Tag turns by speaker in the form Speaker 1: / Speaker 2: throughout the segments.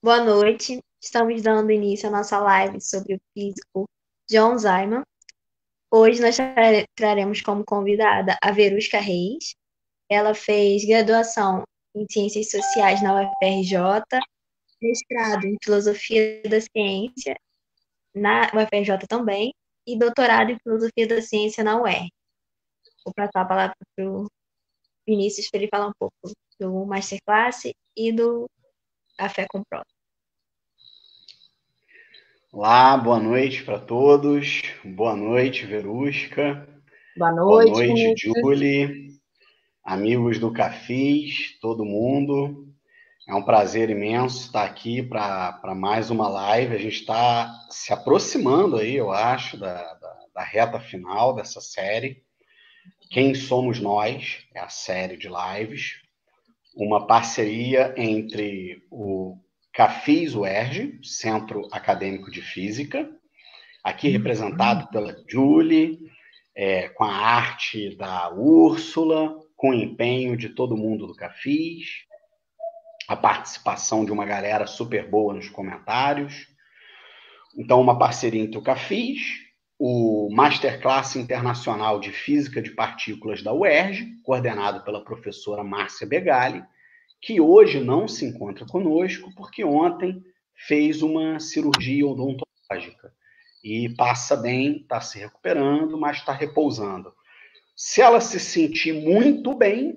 Speaker 1: Boa noite. Estamos dando início à nossa live sobre o físico John Simon. Hoje nós traremos como convidada a Verusca Reis. Ela fez graduação em Ciências Sociais na UFRJ, mestrado em Filosofia da Ciência na UFRJ também, e doutorado em Filosofia da Ciência na UERJ. Vou passar a palavra para o Vinícius para ele falar um pouco do Masterclass e do Café com Pró.
Speaker 2: Olá, boa noite para todos. Boa noite, Verusca.
Speaker 3: Boa
Speaker 2: Boa
Speaker 3: noite,
Speaker 2: noite,
Speaker 3: Vinícius.
Speaker 2: Julie, amigos do Cafés, todo mundo. É um prazer imenso estar aqui para mais uma live. A gente está se aproximando aí, eu acho, da reta final dessa série. Quem somos nós? É a série de lives. Uma parceria entre o Cafés UERJ, Centro Acadêmico de Física, aqui representado pela Julie, com a arte da Úrsula, com o empenho de todo mundo do Cafés, a participação de uma galera super boa nos comentários. Então, uma parceria entre o Cafés, o Masterclass Internacional de Física de Partículas da UERJ, coordenado pela professora Márcia Begali, que hoje não se encontra conosco, porque ontem fez uma cirurgia odontológica. E passa bem, está se recuperando, mas está repousando. Se ela se sentir muito bem,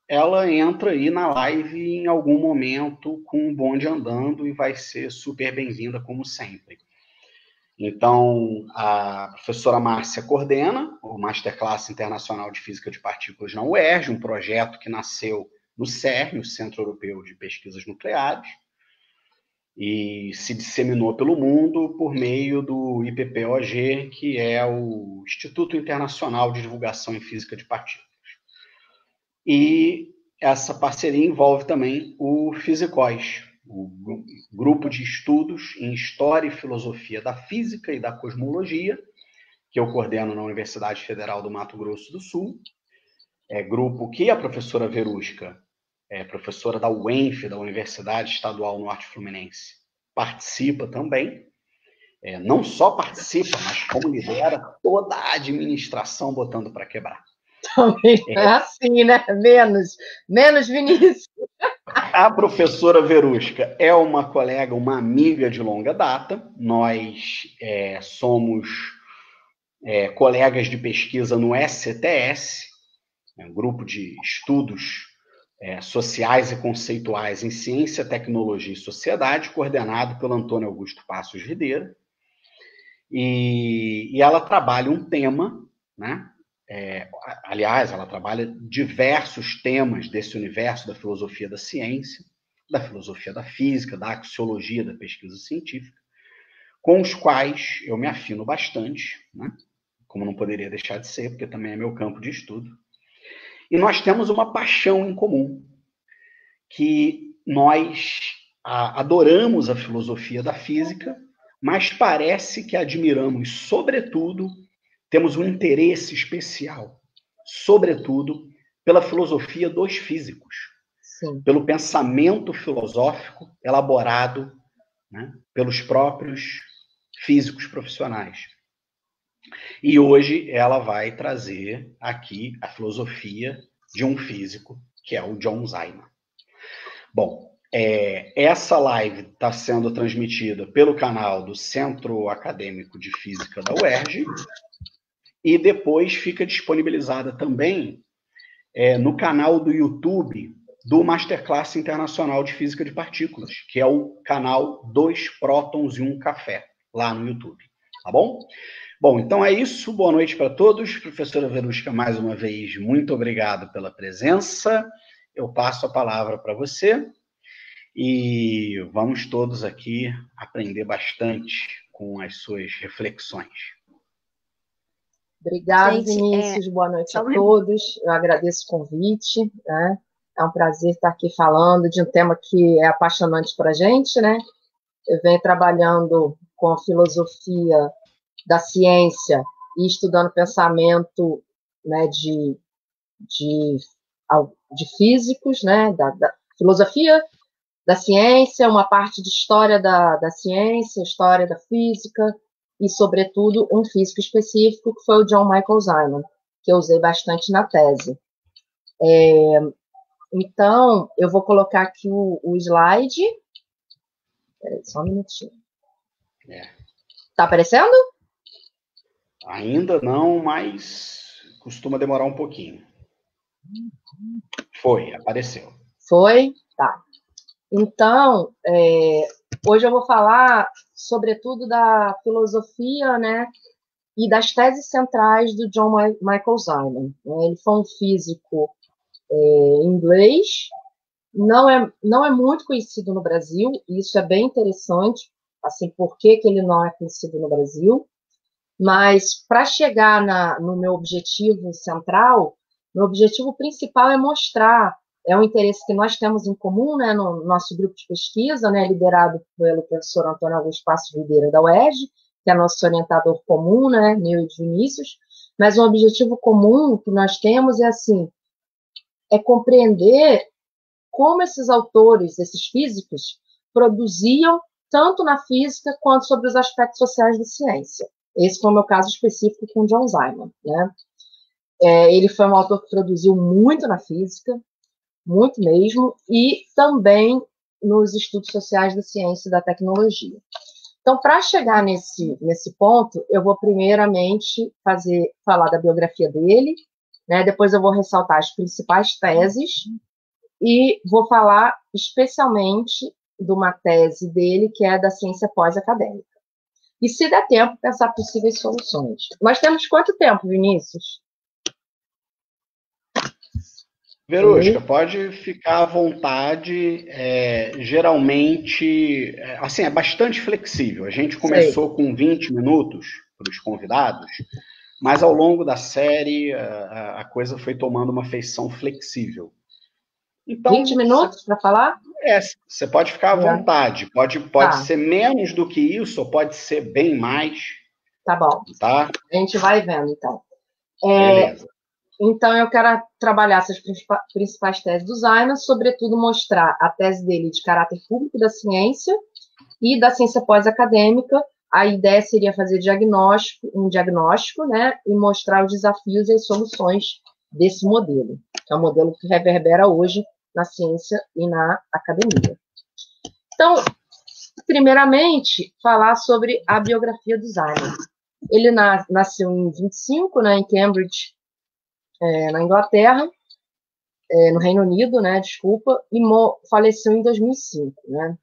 Speaker 2: ela entra aí na live em algum momento com o bonde andando e vai ser super bem-vinda, como sempre. Então, a professora Márcia coordena o Masterclass Internacional de Física de Partículas na UERJ, um projeto que nasceu no CERN, o Centro Europeu de Pesquisas Nucleares, e se disseminou pelo mundo por meio do IPPOG, que é o Instituto Internacional de Divulgação em Física de Partículas. E essa parceria envolve também o Fisicós, o grupo de estudos em História e Filosofia da Física e da Cosmologia, que eu coordeno na Universidade Federal do Mato Grosso do Sul, grupo que a professora Verusca, professora da UENF, da Universidade Estadual Norte Fluminense, participa também. Não só participa, mas como lidera toda a administração botando para quebrar.
Speaker 3: Também é assim, né? Menos Vinícius.
Speaker 2: A professora Verusca é uma colega, uma amiga de longa data. Nós somos colegas de pesquisa no SCTS, um grupo de estudos sociais e conceituais em ciência, tecnologia e sociedade, coordenado pelo Antônio Augusto Passos Videira. E ela trabalha um tema, né? Aliás, ela trabalha diversos temas desse universo da filosofia da ciência, da filosofia da física, da axiologia da pesquisa científica, com os quais eu me afino bastante, né? Como não poderia deixar de ser, porque também é meu campo de estudo. E nós temos uma paixão em comum, que nós adoramos a filosofia da física, mas parece que admiramos, sobretudo, temos um interesse especial, sobretudo, pela filosofia dos físicos. Sim. Pelo pensamento filosófico elaborado, né, pelos próprios físicos profissionais. E hoje ela vai trazer aqui a filosofia de um físico, que é o John Simon. Bom, essa live está sendo transmitida pelo canal do Centro Acadêmico de Física da UERJ e depois fica disponibilizada também no canal do YouTube do Masterclass Internacional de Física de Partículas, que é o canal 2 Prótons e 1 Café, lá no YouTube. Tá bom? Bom, então é isso. Boa noite para todos. Professora Verusca, mais uma vez, muito obrigado pela presença. Eu passo a palavra para você e vamos todos aqui aprender bastante com as suas reflexões.
Speaker 3: Obrigada, Vinícius. Boa noite a todos. Eu agradeço o convite, né? É um prazer estar aqui falando de um tema que é apaixonante para a gente, né? Eu venho trabalhando com a filosofia da ciência e estudando pensamento, né, de físicos, né, da filosofia da ciência, uma parte de história da ciência, história da física, e, sobretudo, um físico específico, que foi o John Michael Simon, que eu usei bastante na tese. Então, eu vou colocar aqui o slide. Peraí, só um minutinho. Tá aparecendo?
Speaker 2: Ainda não, mas costuma demorar um pouquinho. Foi, apareceu.
Speaker 3: Foi? Tá. Então, hoje eu vou falar, sobretudo, da filosofia, né, e das teses centrais do John Michael Simon. Ele foi um físico inglês, não é muito conhecido no Brasil, e isso é bem interessante, assim, por que ele não é conhecido no Brasil, mas para chegar no meu objetivo central, meu objetivo principal é mostrar, é um interesse que nós temos em comum, né, no nosso grupo de pesquisa, né, liderado pelo professor Antônio Augusto Passos Videira da UERJ, que é nosso orientador comum, né, meu e de Vinícius, mas um objetivo comum que nós temos é assim, é compreender como esses autores, esses físicos, produziam tanto na física quanto sobre os aspectos sociais da ciência. Esse foi o meu caso específico com John Simon, né? Ele foi um autor que produziu muito na física, muito mesmo, e também nos estudos sociais da ciência e da tecnologia. Então, para chegar nesse ponto, eu vou primeiramente falar da biografia dele, né? Depois eu vou ressaltar as principais teses e vou falar especialmente de uma tese dele que é da ciência pós-acadêmica. E, se der tempo, pensar possíveis soluções. Nós temos quanto tempo, Vinícius?
Speaker 2: Verusca, pode ficar à vontade. Geralmente, assim, é bastante flexível. A gente começou com 20 minutos para os convidados, mas ao longo da série a coisa foi tomando uma feição flexível. Então,
Speaker 3: 20 minutos para falar?
Speaker 2: Você pode ficar à vontade. Pode ser menos do que isso, ou pode ser bem mais.
Speaker 3: Tá bom.
Speaker 2: Tá?
Speaker 3: A gente vai vendo, então.
Speaker 2: Beleza.
Speaker 3: Então, eu quero trabalhar essas principais teses do Simon, sobretudo mostrar a tese dele de caráter público da ciência e da ciência pós-acadêmica. A ideia seria fazer um diagnóstico, né, e mostrar os desafios e as soluções desse modelo, que é um modelo que reverbera hoje na ciência e na academia. Então, primeiramente, falar sobre a biografia do Simon. Ele nasceu em 25, né, em Cambridge, na Inglaterra, no Reino Unido, né, desculpa, e faleceu em 2005, né.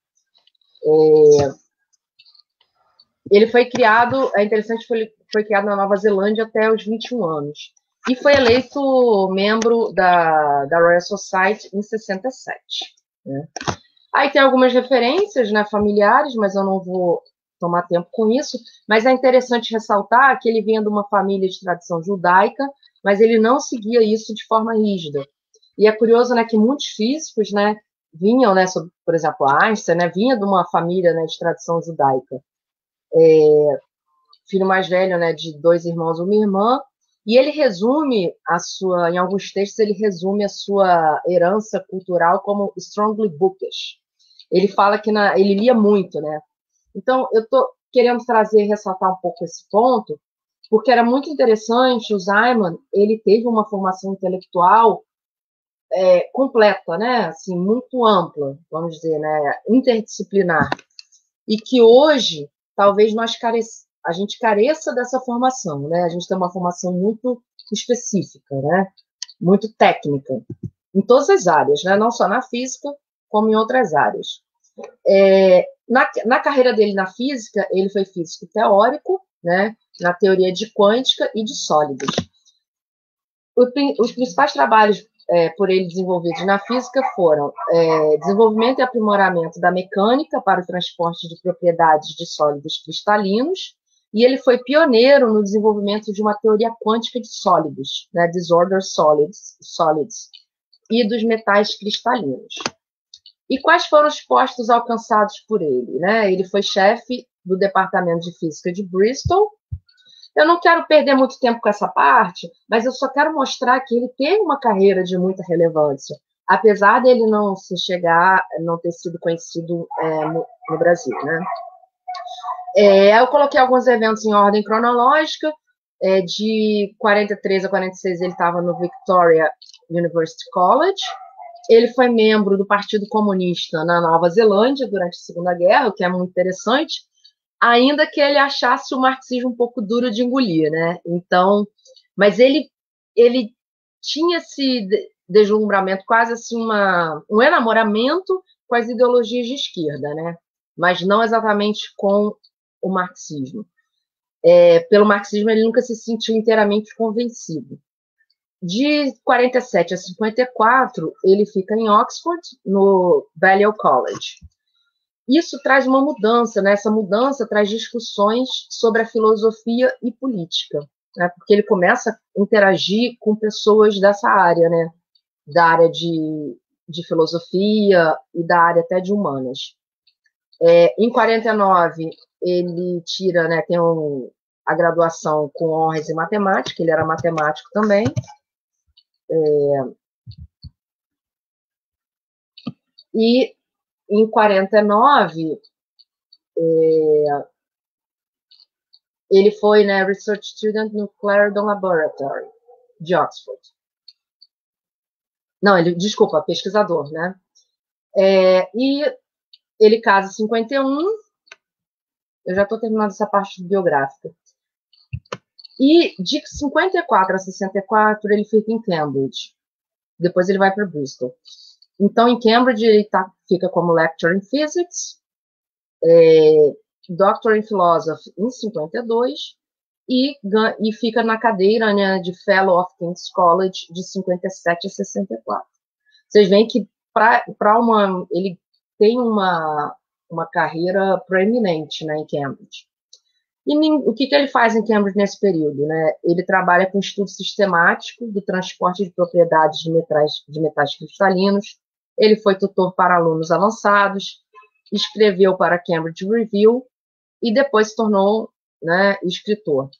Speaker 3: Ele foi criado, é interessante que foi criado na Nova Zelândia até os 21 anos, e foi eleito membro da Royal Society em 67. Né. Aí tem algumas referências, né, familiares, mas eu não vou tomar tempo com isso, mas é interessante ressaltar que ele vinha de uma família de tradição judaica, mas ele não seguia isso de forma rígida. E é curioso, né, que muitos físicos, né, vinham, né, por exemplo, Einstein, né, vinha de uma família, né, de tradição judaica. Filho mais velho, né, de 2 irmãos e uma irmã, e ele resume em alguns textos, ele resume a sua herança cultural como strongly bookish. Ele fala que ele lia muito, né? Então, eu estou querendo ressaltar um pouco esse ponto, porque era muito interessante. O Simon, ele teve uma formação intelectual completa, né? Assim, muito ampla, vamos dizer, né? Interdisciplinar. E que hoje, talvez a gente careça dessa formação, né? A gente tem uma formação muito específica, né? Muito técnica, em todas as áreas, né? Não só na física, como em outras áreas. Na carreira dele na física, ele foi físico teórico, né? Na teoria de quântica e de sólidos. Os principais trabalhos por ele desenvolvidos na física foram desenvolvimento e aprimoramento da mecânica para o transporte de propriedades de sólidos cristalinos, e ele foi pioneiro no desenvolvimento de uma teoria quântica de sólidos, né, disorder solids, e dos metais cristalinos. E quais foram os postos alcançados por ele? Né? Ele foi chefe do Departamento de Física de Bristol. Eu não quero perder muito tempo com essa parte, mas eu só quero mostrar que ele teve uma carreira de muita relevância. apesar dele não ter sido conhecido no Brasil, né? Eu coloquei alguns eventos em ordem cronológica. De 43 a 46 ele estava no Victoria University College. Ele foi membro do Partido Comunista na Nova Zelândia durante a Segunda Guerra, o que é muito interessante, ainda que ele achasse o marxismo um pouco duro de engolir, né? Então, mas ele tinha esse deslumbramento, quase assim um enamoramento com as ideologias de esquerda, né? Mas não exatamente com o marxismo. Pelo marxismo ele nunca se sentiu inteiramente convencido. De 47 a 54, ele fica em Oxford, no Balliol College. Isso traz uma mudança, né? Essa mudança traz discussões sobre a filosofia e política, né? Porque ele começa a interagir com pessoas dessa área, né? Da área de filosofia e da área até de humanas. Em 49, ele tira, né? Tem a graduação com honras em matemática, ele era matemático também. E em 49, ele foi, né, Research Student no Clarendon Laboratory, de Oxford. Não, desculpa, pesquisador, né? E ele casa em 51, eu já estou terminando essa parte biográfica. E de 54 a 64, ele fica em Cambridge. Depois ele vai para Bristol. Então, em Cambridge, ele fica como Lecturer in Physics, Doctor in Philosophy em 52, e fica na cadeira, né, de Fellow of King's College de 57 a 64. Vocês veem que ele tem uma carreira proeminente, né, em Cambridge. E o que ele faz em Cambridge nesse período, né? Ele trabalha com estudo sistemático do transporte de propriedades de metais cristalinos. Ele foi tutor para alunos avançados, escreveu para a Cambridge Review e depois se tornou, né, escritor.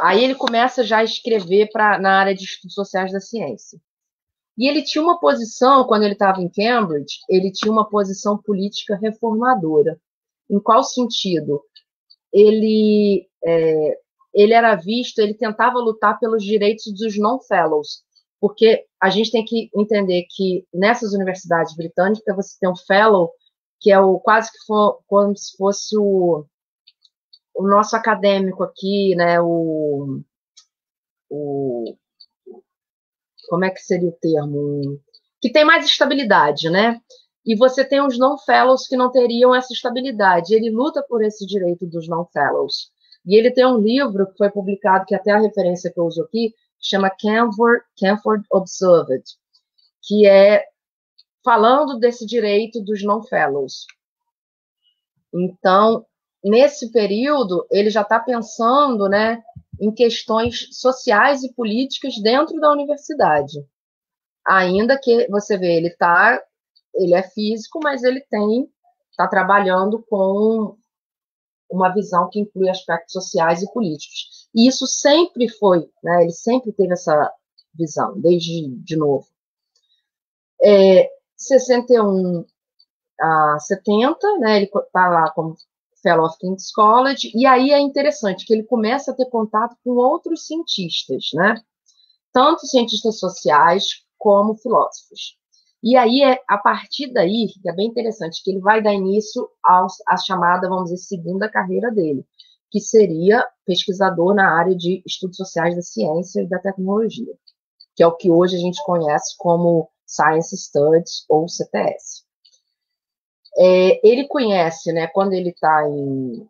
Speaker 3: Aí ele começa já a escrever na área de estudos sociais da ciência. E ele tinha uma posição, quando ele estava em Cambridge, ele tinha uma posição política reformadora. Em qual sentido? Ele era visto, ele tentava lutar pelos direitos dos non-fellows, porque a gente tem que entender que nessas universidades britânicas você tem um fellow, que é quase que como se fosse o nosso acadêmico aqui, né? Como é que seria o termo? Que tem mais estabilidade, né? E você tem os non-fellows que não teriam essa estabilidade. Ele luta por esse direito dos non-fellows. E ele tem um livro que foi publicado, que até a referência que eu uso aqui, que chama Camford Observed, que é falando desse direito dos non-fellows. Então, nesse período, ele já está pensando, né, em questões sociais e políticas dentro da universidade. Ainda que você vê, ele é físico, mas ele está trabalhando com uma visão que inclui aspectos sociais e políticos. E isso sempre foi, né, ele sempre teve essa visão, desde de novo. 61 a 70, né, ele está lá como Fellow of King's College, e aí é interessante que ele começa a ter contato com outros cientistas, né, tanto cientistas sociais como filósofos. E aí a partir daí, que é bem interessante, que ele vai dar início à chamada, vamos dizer, segunda carreira dele, que seria pesquisador na área de estudos sociais da ciência e da tecnologia, que é o que hoje a gente conhece como Science Studies ou CTS. Ele conhece, né, quando ele está em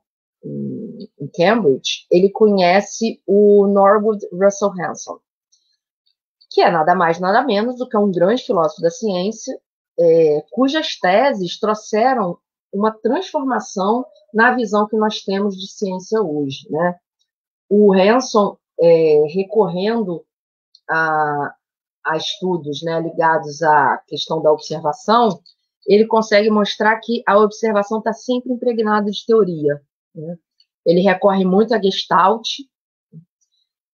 Speaker 3: Cambridge, ele conhece o Norwood Russell Hanson, que é nada mais, nada menos do que um grande filósofo da ciência, cujas teses trouxeram uma transformação na visão que nós temos de ciência hoje, né? O Hanson, recorrendo a estudos, né, ligados à questão da observação, ele consegue mostrar que a observação está sempre impregnada de teoria, né? Ele recorre muito a Gestalt,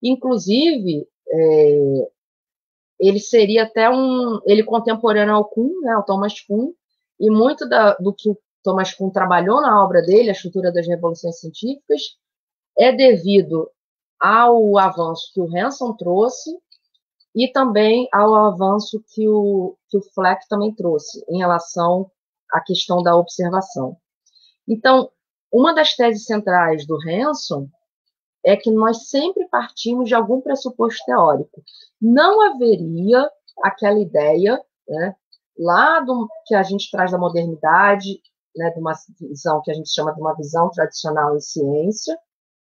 Speaker 3: inclusive ele seria até ele contemporâneo ao Kuhn, né, ao Thomas Kuhn, e muito do que o Thomas Kuhn trabalhou na obra dele, A Estrutura das Revoluções Científicas, é devido ao avanço que o Hanson trouxe e também ao avanço que o Fleck também trouxe em relação à questão da observação. Então, uma das teses centrais do Hanson é que nós sempre partimos de algum pressuposto teórico. Não haveria aquela ideia, né, lá que a gente traz da modernidade, né, de uma visão que a gente chama de uma visão tradicional em ciência,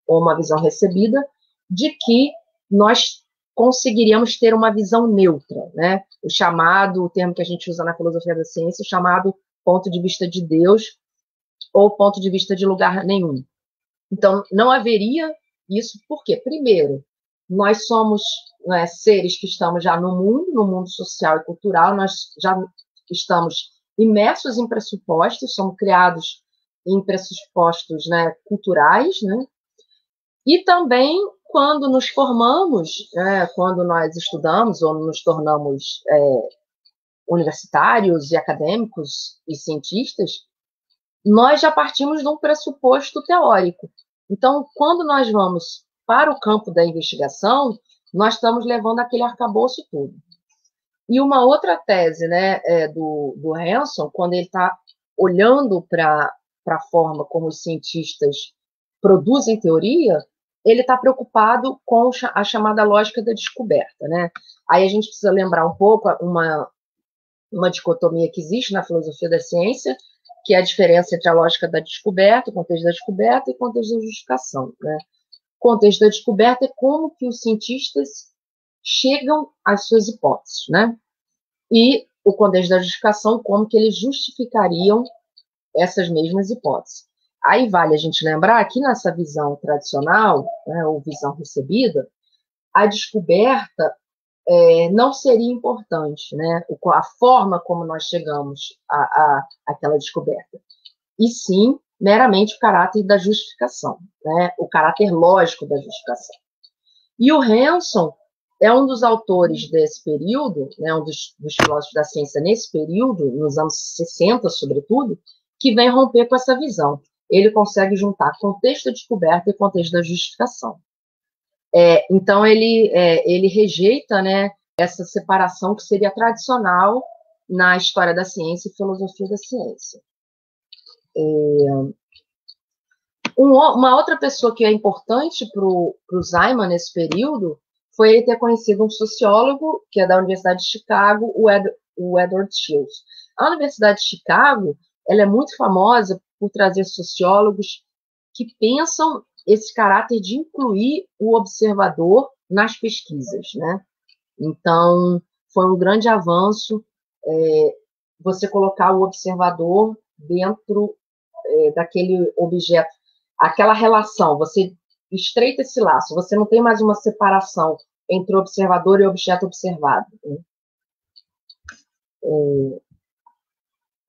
Speaker 3: ou uma visão recebida, de que nós conseguiríamos ter uma visão neutra, né? O termo que a gente usa na filosofia da ciência, o chamado ponto de vista de Deus, ou ponto de vista de lugar nenhum. Então, não haveria isso, por quê? Primeiro, nós somos, né, seres que estamos já no mundo social e cultural, nós já estamos imersos em pressupostos, somos criados em pressupostos, né, culturais, né? E também, quando nos formamos, né, quando nós estudamos ou nos tornamos universitários e acadêmicos e cientistas, nós já partimos de um pressuposto teórico. Então, quando nós vamos para o campo da investigação, nós estamos levando aquele arcabouço todo. E uma outra tese, né, do Hanson, quando ele está olhando para a forma como os cientistas produzem teoria, ele está preocupado com a chamada lógica da descoberta, né? Aí a gente precisa lembrar um pouco uma dicotomia que existe na filosofia da ciência, que é a diferença entre a lógica da descoberta, o contexto da descoberta e o contexto da justificação, né? O contexto da descoberta é como que os cientistas chegam às suas hipóteses, né? E o contexto da justificação, como que eles justificariam essas mesmas hipóteses. Aí vale a gente lembrar que nessa visão tradicional, né, ou visão recebida, a descoberta não seria importante, né, a forma como nós chegamos àquela descoberta, e sim meramente o caráter da justificação, né, o caráter lógico da justificação. E o Hanson é um dos autores desse período, né, um dos filósofos da ciência nesse período, nos anos 60, sobretudo, que vem romper com essa visão. Ele consegue juntar contexto da descoberta e contexto da justificação. Então, ele rejeita, né, essa separação que seria tradicional na história da ciência e filosofia da ciência. Uma outra pessoa que é importante para o Simon nesse período foi ele ter conhecido um sociólogo, que é da Universidade de Chicago, o Edward Shields. A Universidade de Chicago, ela é muito famosa por trazer sociólogos que pensam esse caráter de incluir o observador nas pesquisas, né? Então, foi um grande avanço você colocar o observador dentro daquele objeto, aquela relação, você estreita esse laço, você não tem mais uma separação entre o observador e o objeto observado. Né?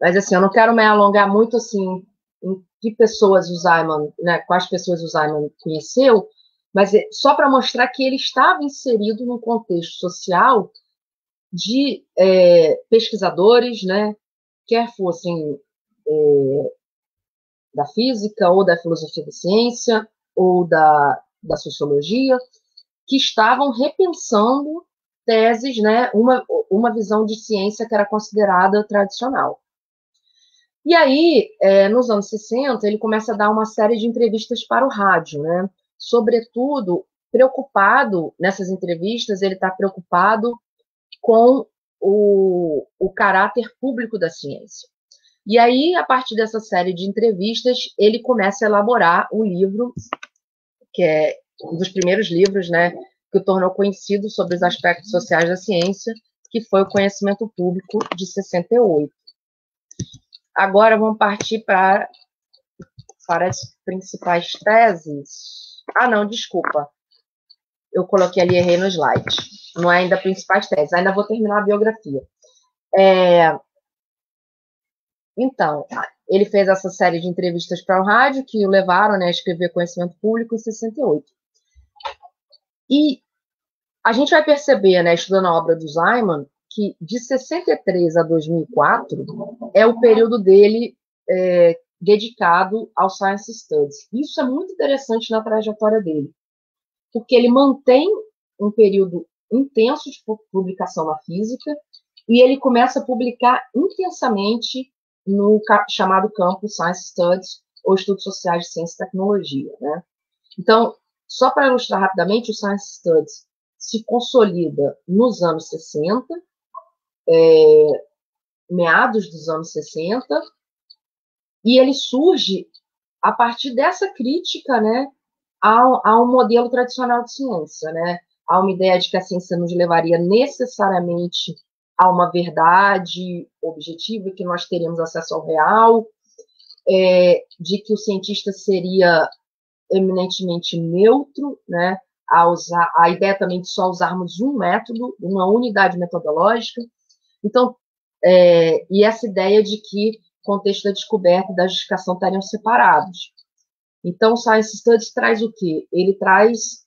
Speaker 3: Mas, assim, eu não quero me alongar muito, assim, em que pessoas o Simon, né, quais pessoas o Simon conheceu, mas só para mostrar que ele estava inserido num contexto social de pesquisadores, né, quer fossem da física, ou da filosofia da ciência, ou da sociologia, que estavam repensando teses, né, uma visão de ciência que era considerada tradicional. E aí, nos anos 60, ele começa a dar uma série de entrevistas para o rádio, né? Sobretudo, preocupado, nessas entrevistas, ele está preocupado com o caráter público da ciência. E aí, a partir dessa série de entrevistas, ele começa a elaborar um livro, que é um dos primeiros livros, né, que o tornou conhecido sobre os aspectos sociais da ciência, que foi o Conhecimento Público, de 68. Agora vamos partir para as principais teses. Ah, não, desculpa. Eu coloquei ali, errei no slide. Não é ainda principais teses, ainda vou terminar a biografia. Então, ele fez essa série de entrevistas para o rádio, que o levaram, né, a escrever Conhecimento Público em 68. E A gente vai perceber, né, estudando a obra do Simon, que de 63 a 2004 é o período dele dedicado ao Science Studies. Isso é muito interessante na trajetória dele, porque ele mantém um período intenso de publicação na física e ele começa a publicar intensamente no chamado campo Science Studies, ou Estudos Sociais de Ciência e Tecnologia, né? Então, só para ilustrar rapidamente, o Science Studies se consolida nos anos 60, meados dos anos 60, e ele surge a partir dessa crítica, né, a um modelo tradicional de ciência, né? Há uma ideia de que a ciência nos levaria necessariamente a uma verdade objetiva, que nós teríamos acesso ao real, de que o cientista seria eminentemente neutro, né? A ideia também de só usarmos um método, uma unidade metodológica. Então, e essa ideia de que o contexto da descoberta e da justificação estariam separados. Então, o Science Studies traz o quê? Ele traz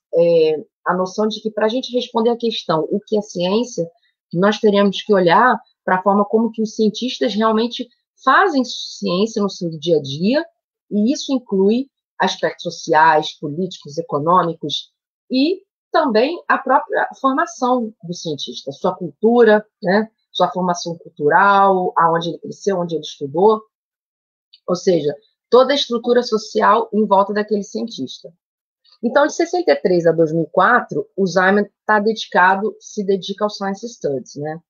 Speaker 3: a noção de que, para a gente responder a questão o que é ciência, nós teríamos que olhar para a forma como que os cientistas realmente fazem ciência no seu dia a dia, e isso inclui aspectos sociais, políticos, econômicos, e também a própria formação do cientista, sua cultura, né, sua formação cultural, aonde ele cresceu, onde ele estudou, ou seja, toda a estrutura social em volta daquele cientista. Então, de 63 a 2004, o Simon se dedica ao Science Studies, né?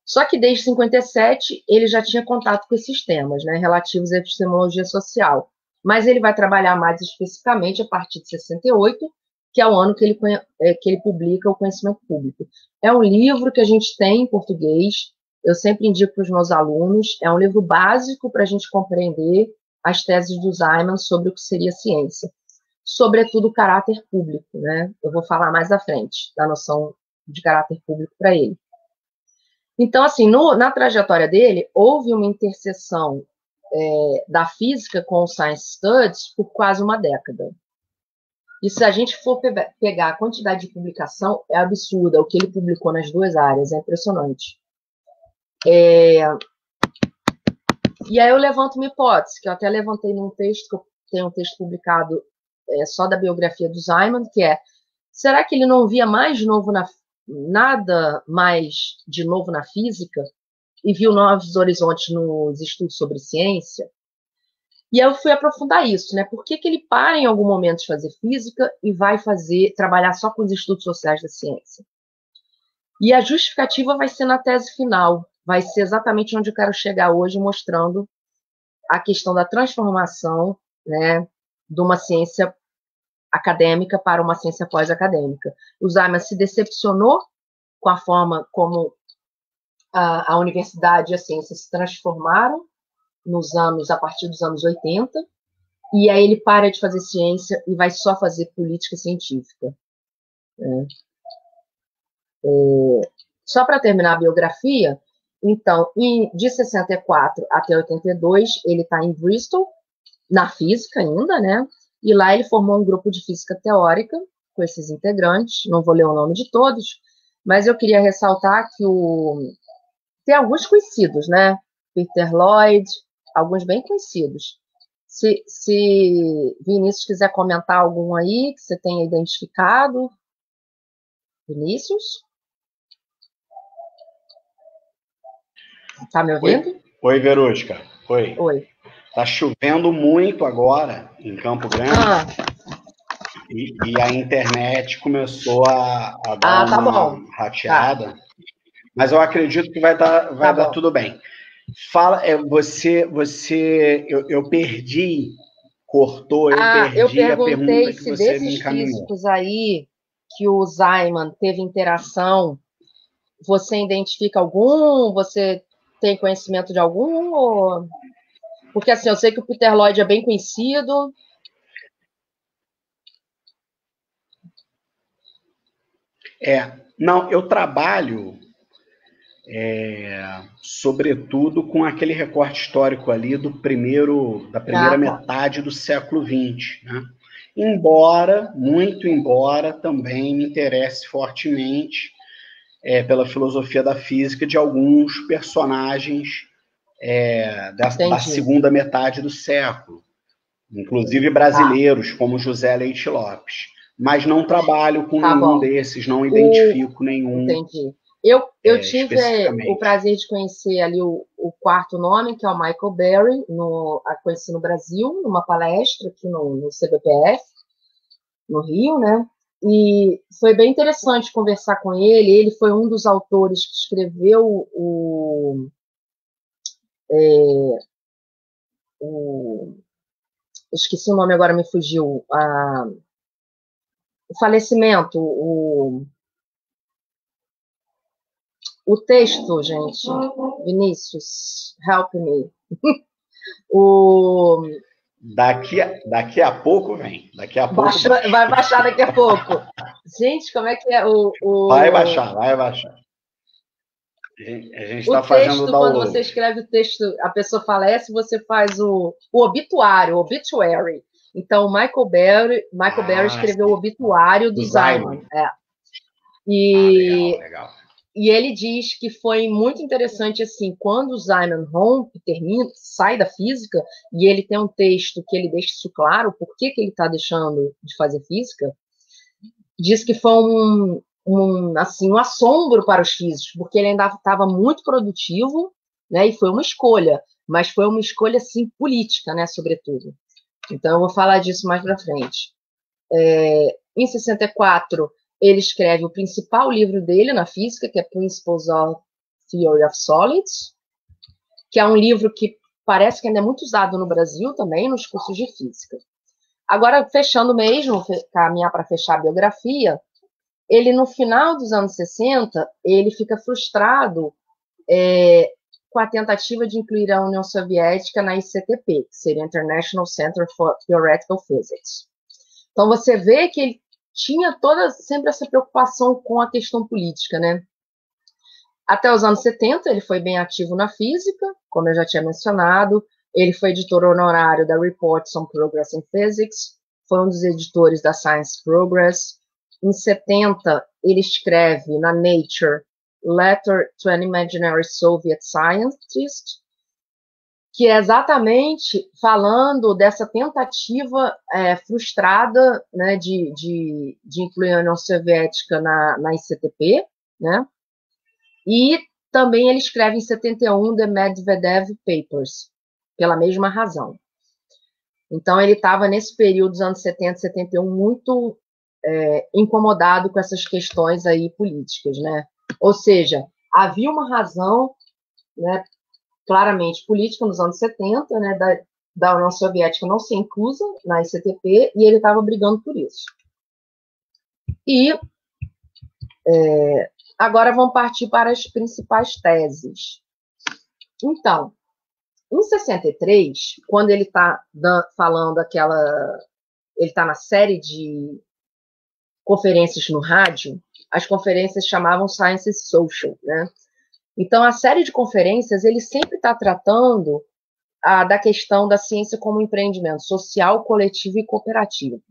Speaker 3: Só que desde 57 ele já tinha contato com esses temas, né, relativos à epistemologia social. Mas ele vai trabalhar mais especificamente a partir de 68, que é o ano que ele publica O Conhecimento Público. É um livro que a gente tem em português, eu sempre indico para os meus alunos, é um livro básico para a gente compreender as teses do Simon sobre o que seria ciência. Sobretudo o caráter público, né? Eu vou falar mais à frente da noção de caráter público para ele. Então, assim, na trajetória dele, houve uma interseção da física com o Science Studies por quase uma década. E se a gente for pegar a quantidade de publicação, é absurda o que ele publicou nas duas áreas, é impressionante. E aí eu levanto uma hipótese, que eu até levantei num texto, que eu tenho um texto publicado só da biografia do Simon, que é, será que ele não via nada mais de novo na física e viu novos horizontes nos estudos sobre ciência? E aí eu fui aprofundar isso, né? Por que ele para em algum momento de fazer física e vai trabalhar só com os estudos sociais da ciência? E a justificativa vai ser na tese final, vai ser exatamente onde eu quero chegar hoje, mostrando a questão da transformação, né, de uma ciência acadêmica para uma ciência pós-acadêmica. O Simon se decepcionou com a forma como a universidade e a ciência se transformaram a partir dos anos 80, e aí ele para de fazer ciência e vai só fazer política científica. Só para terminar a biografia, então, de 64 até 82, ele está em Bristol, na física ainda, né? E lá ele formou um grupo de física teórica com esses integrantes, não vou ler o nome de todos, mas eu queria ressaltar que tem alguns conhecidos, né? Peter Lloyd, alguns bem conhecidos. Se Vinícius quiser comentar algum aí que você tenha identificado. Vinícius? Tá me ouvindo?
Speaker 2: Oi, Verusca.
Speaker 3: Oi.
Speaker 2: Tá chovendo muito agora em Campo Grande. E a internet começou a dar uma rateada. Tá. Mas eu acredito que vai dar tudo bem. Fala, eu perdi, cortou, eu perdi a pergunta que você me encaminhou.
Speaker 3: Físicos aí que o Simon teve interação, você identifica algum? Você tem conhecimento de algum? Ou... Porque assim, eu sei que o Peter Lloyd é bem conhecido.
Speaker 2: Não, eu trabalho sobretudo com aquele recorte histórico ali da primeira metade do século XX, né? muito embora, também me interesse fortemente pela filosofia da física de alguns personagens da segunda metade do século, inclusive brasileiros, como José Leite Lopes. Mas não trabalho com nenhum desses, não identifico nenhum.
Speaker 3: Entendi. Eu tive o prazer de conhecer ali o quarto nome, que é o Michael Berry, conheci no Brasil, numa palestra aqui no CBPF, no Rio, né? E foi bem interessante conversar com ele. Ele foi um dos autores que escreveu esqueci o nome agora, me fugiu. O falecimento, o texto, gente. Vinícius, help me.
Speaker 2: Daqui a pouco vem. Daqui a pouco
Speaker 3: vai baixar daqui a pouco. Gente, como é que é
Speaker 2: Vai baixar. A gente está fazendo o
Speaker 3: download. Quando você escreve o texto, a pessoa falece, você faz o obituário, o obituary. Então, o Michael Berry escreveu o obituário do Simon.
Speaker 2: Legal.
Speaker 3: E ele diz que foi muito interessante, assim, quando o Simon rompe, sai da física, e ele tem um texto que ele deixa isso claro, por que ele está deixando de fazer física, diz que foi um assombro para os físicos, porque ele ainda estava muito produtivo, né, e foi uma escolha, mas foi uma escolha, assim, política, né, sobretudo. Então, eu vou falar disso mais para frente. Em 64, ele escreve o principal livro dele na física, que é Principles of Theory of Solids, que é um livro que parece que ainda é muito usado no Brasil também, nos cursos de física. Agora, fechando mesmo, caminhar para fechar a biografia, ele, no final dos anos 60, ele fica frustrado com a tentativa de incluir a União Soviética na ICTP, que seria International Center for Theoretical Physics. Então, você vê que ele tinha sempre essa preocupação com a questão política, né? Até os anos 70, ele foi bem ativo na física, como eu já tinha mencionado. Ele foi editor honorário da Reports on Progress in Physics, foi um dos editores da Science Progress. Em 70, ele escreve na Nature Letter to an Imaginary Soviet Scientist, que é exatamente falando dessa tentativa frustrada, né, de incluir a União Soviética na ICTP, né? E também ele escreve em 71 The Medvedev Papers, pela mesma razão. Então, ele estava nesse período dos anos 70, 71, muito incomodado com essas questões aí políticas, né? Ou seja, havia uma razão, né, claramente política nos anos 70, né, da União Soviética não ser inclusa na ICTP, e ele estava brigando por isso. E agora vamos partir para as principais teses. Então, em 63, quando ele está falando ele está na série de conferências no rádio, as conferências chamavam Science Social, né? Então, a série de conferências, ele sempre está tratando da questão da ciência como empreendimento social, coletivo e cooperativo.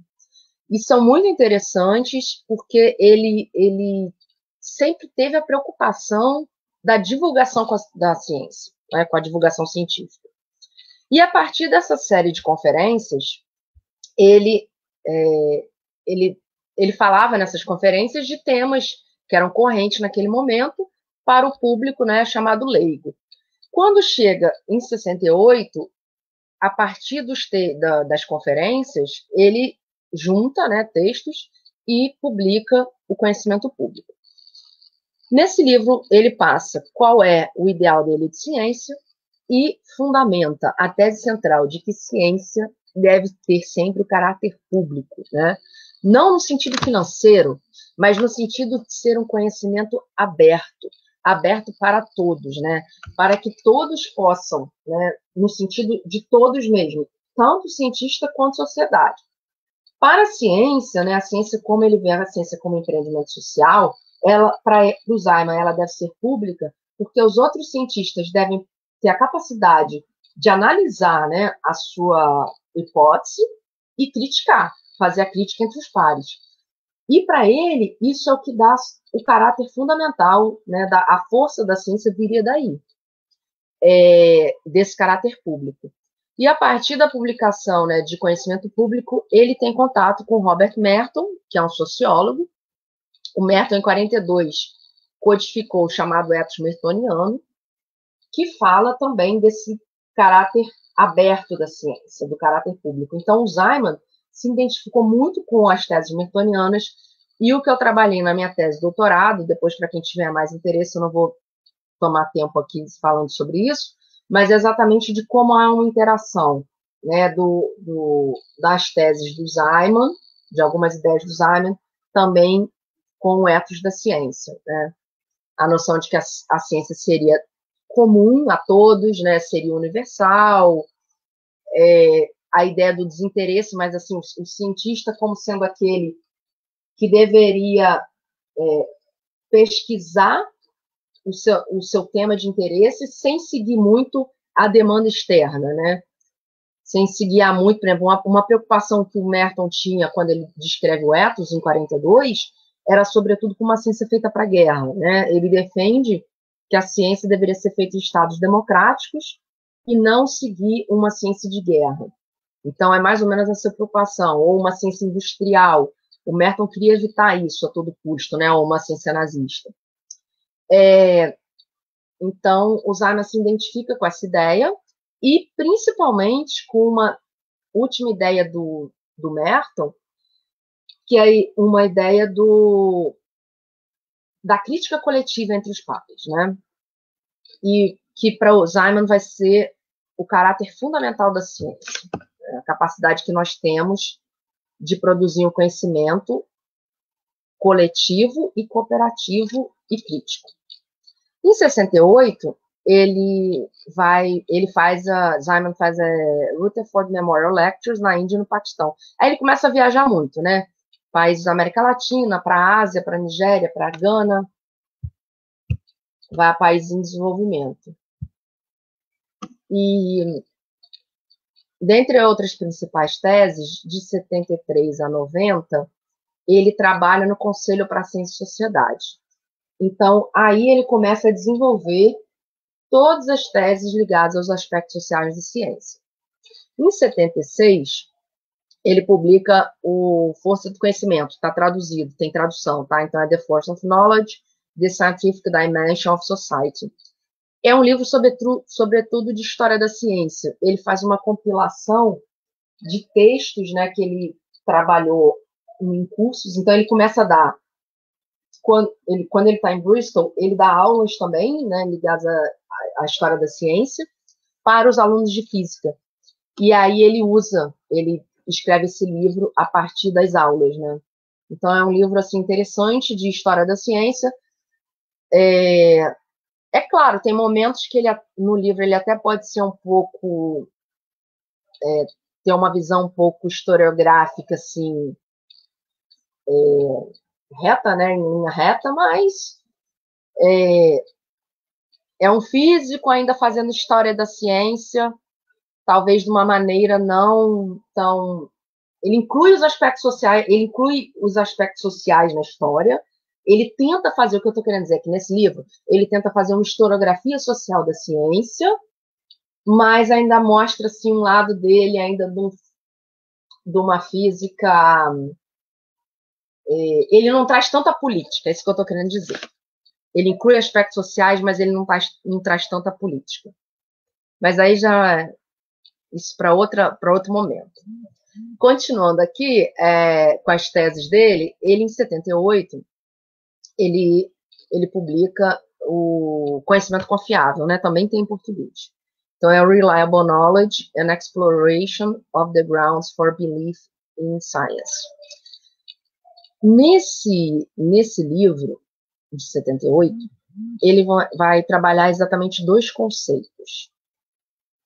Speaker 3: E são muito interessantes porque ele sempre teve a preocupação da divulgação da ciência, né, com a divulgação científica. E a partir dessa série de conferências, ele falava nessas conferências de temas que eram correntes naquele momento para o público, né, chamado leigo. Quando chega em 68, a partir das conferências, ele junta, né, textos e publica o conhecimento público. Nesse livro, ele passa qual é o ideal dele de ciência e fundamenta a tese central de que ciência deve ter sempre o caráter público, né? Não no sentido financeiro, mas no sentido de ser um conhecimento aberto para todos, né? Para que todos possam, né, no sentido de todos mesmo, tanto cientista quanto sociedade. Para a ciência, né, a ciência como ele vê a ciência como empreendimento social, para o Simon, ela deve ser pública, porque os outros cientistas devem ter a capacidade de analisar, né, a sua hipótese e criticar. fazer a crítica entre os pares. E, para ele, isso é o que dá o caráter fundamental, né, a força da ciência viria daí, desse caráter público. E, a partir da publicação, né, de conhecimento público, ele tem contato com Robert Merton, que é um sociólogo. O Merton, em 42, codificou o chamado ethos mertoniano, que fala também desse caráter aberto da ciência, do caráter público. Então, o Ziman se identificou muito com as teses mertonianas, e o que eu trabalhei na minha tese de doutorado, depois, para quem tiver mais interesse, eu não vou tomar tempo aqui falando sobre isso, mas é exatamente de como há uma interação, né, das teses do Ziman, de algumas ideias do Ziman, também com o ethos da ciência, né? A noção de que a ciência seria comum a todos, né, seria universal, a ideia do desinteresse, mas assim, o cientista como sendo aquele que deveria pesquisar o seu tema de interesse sem seguir muito a demanda externa, né? Sem se guiar muito, por exemplo, uma preocupação que o Merton tinha quando ele descreve o ethos, em 42, era sobretudo com uma ciência feita para a guerra, né? Ele defende que a ciência deveria ser feita em estados democráticos e não seguir uma ciência de guerra. Então, é mais ou menos essa preocupação, ou uma ciência industrial. O Merton queria evitar isso a todo custo, né? Ou uma ciência nazista. Então, o Ziman se identifica com essa ideia, e principalmente com uma última ideia do Merton, que é uma ideia da crítica coletiva entre os pares, né? E que para o Ziman vai ser o caráter fundamental da ciência, a capacidade que nós temos de produzir um conhecimento coletivo e cooperativo e crítico. Em 68, Ziman faz a Rutherford Memorial Lectures na Índia e no Paquistão. Aí ele começa a viajar muito, né? Países da América Latina, para a Ásia, para a Nigéria, para a Gana, vai a países em desenvolvimento. E, dentre outras principais teses, de 73 a 90, ele trabalha no Conselho para a Ciência e Sociedade. Então, aí ele começa a desenvolver todas as teses ligadas aos aspectos sociais da ciência. Em 76, ele publica o Força do Conhecimento, está traduzido, tem tradução, tá? Então é The Force of Knowledge, The Scientific Dimension of Society. É um livro, sobretudo, de história da ciência. Ele faz uma compilação de textos, né, que ele trabalhou em cursos, então ele começa a dar, quando ele está em Bristol, ele dá aulas também, né, ligadas à história da ciência, para os alunos de física. E aí ele escreve esse livro a partir das aulas, né? Então é um livro assim interessante de história da ciência. É claro, tem momentos que no livro ele até pode ser um pouco ter uma visão um pouco historiográfica assim reta, né, em linha reta, mas é um físico ainda fazendo história da ciência, talvez de uma maneira não tão... Ele inclui os aspectos sociais na história. Ele tenta fazer, o que eu estou querendo dizer aqui nesse livro, ele tenta fazer uma historiografia social da ciência, mas ainda mostra assim, um lado dele ainda de uma física... ele não traz tanta política, é isso que eu estou querendo dizer. Ele inclui aspectos sociais, mas ele não traz tanta política. Mas aí já... isso para outro momento. Continuando aqui com as teses dele, ele em 78, ele publica o Conhecimento Confiável, né? Também tem em português. Então é Reliable Knowledge and Exploration of the Grounds for Belief in Science. Nesse livro de 78, ele vai trabalhar exatamente dois conceitos,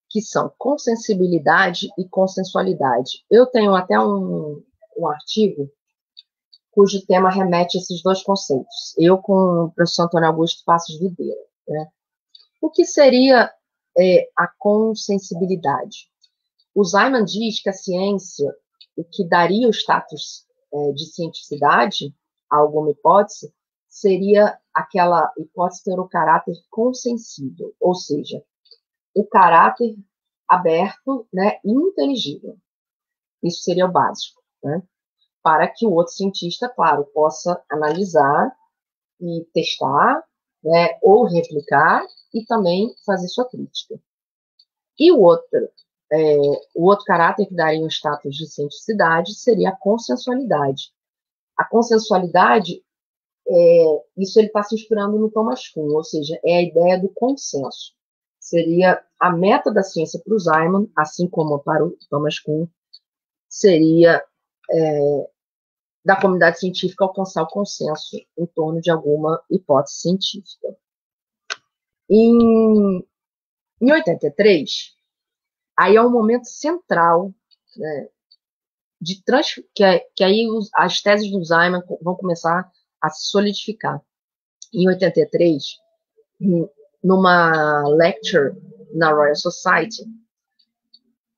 Speaker 3: que são consensibilidade e consensualidade. Eu tenho até um artigo cujo tema remete a esses dois conceitos. Eu, com o professor Antônio Augusto Passos Videira, né? O que seria a consensibilidade? O Ziman diz que a ciência o que daria o status de cientificidade a alguma hipótese seria aquela hipótese ter o caráter consensível, ou seja, o caráter aberto, né, e inteligível. Isso seria o básico, né? Para que o outro cientista, claro, possa analisar e testar, né, ou replicar e também fazer sua crítica. E o outro caráter que daria um status de cientificidade seria a consensualidade. A consensualidade, isso ele está se inspirando no Thomas Kuhn, ou seja, é a ideia do consenso. Seria a meta da ciência para o Simon, assim como para o Thomas Kuhn, seria da comunidade científica alcançar o consenso em torno de alguma hipótese científica. Em 83, aí é um momento central, né, que aí as teses do Simon vão começar a se solidificar. Em 83, numa lecture na Royal Society,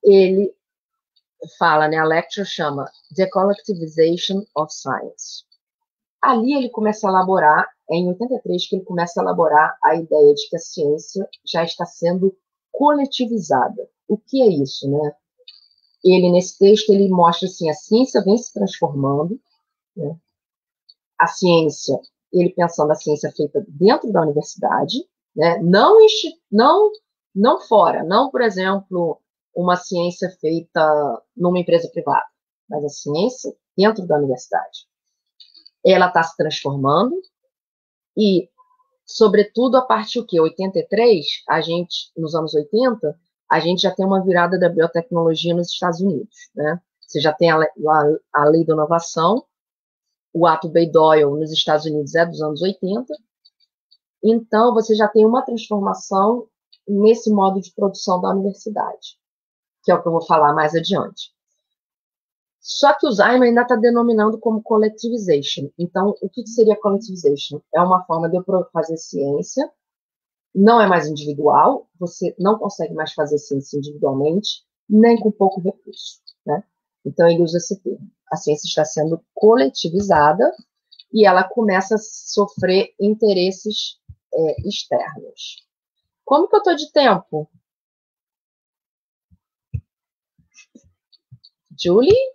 Speaker 3: ele fala, né, a lecture chama The Collectivization of Science. Ali ele começa a elaborar, é em 83 que ele começa a elaborar a ideia de que a ciência já está sendo coletivizada. O que é isso, né? Ele, nesse texto, ele mostra assim, a ciência vem se transformando, né? A ciência, ele pensando a ciência feita dentro da universidade, né? Não fora, não, por exemplo, uma ciência feita numa empresa privada, mas a ciência dentro da universidade. Ela está se transformando e, sobretudo, a partir do que? 83, nos anos 80, a gente já tem uma virada da biotecnologia nos Estados Unidos, né? Você já tem a lei da inovação, o ato Bayh-Doyle nos Estados Unidos é dos anos 80, então você já tem uma transformação nesse modo de produção da universidade, que é o que eu vou falar mais adiante. Só que o Simon ainda está denominando como collectivization. Então, o que seria collectivization? É uma forma de eu fazer ciência, não é mais individual, você não consegue mais fazer ciência individualmente, nem com pouco recurso, né? Então, ele usa esse termo. A ciência está sendo coletivizada e ela começa a sofrer interesses externos. Como que eu estou de tempo? Julie?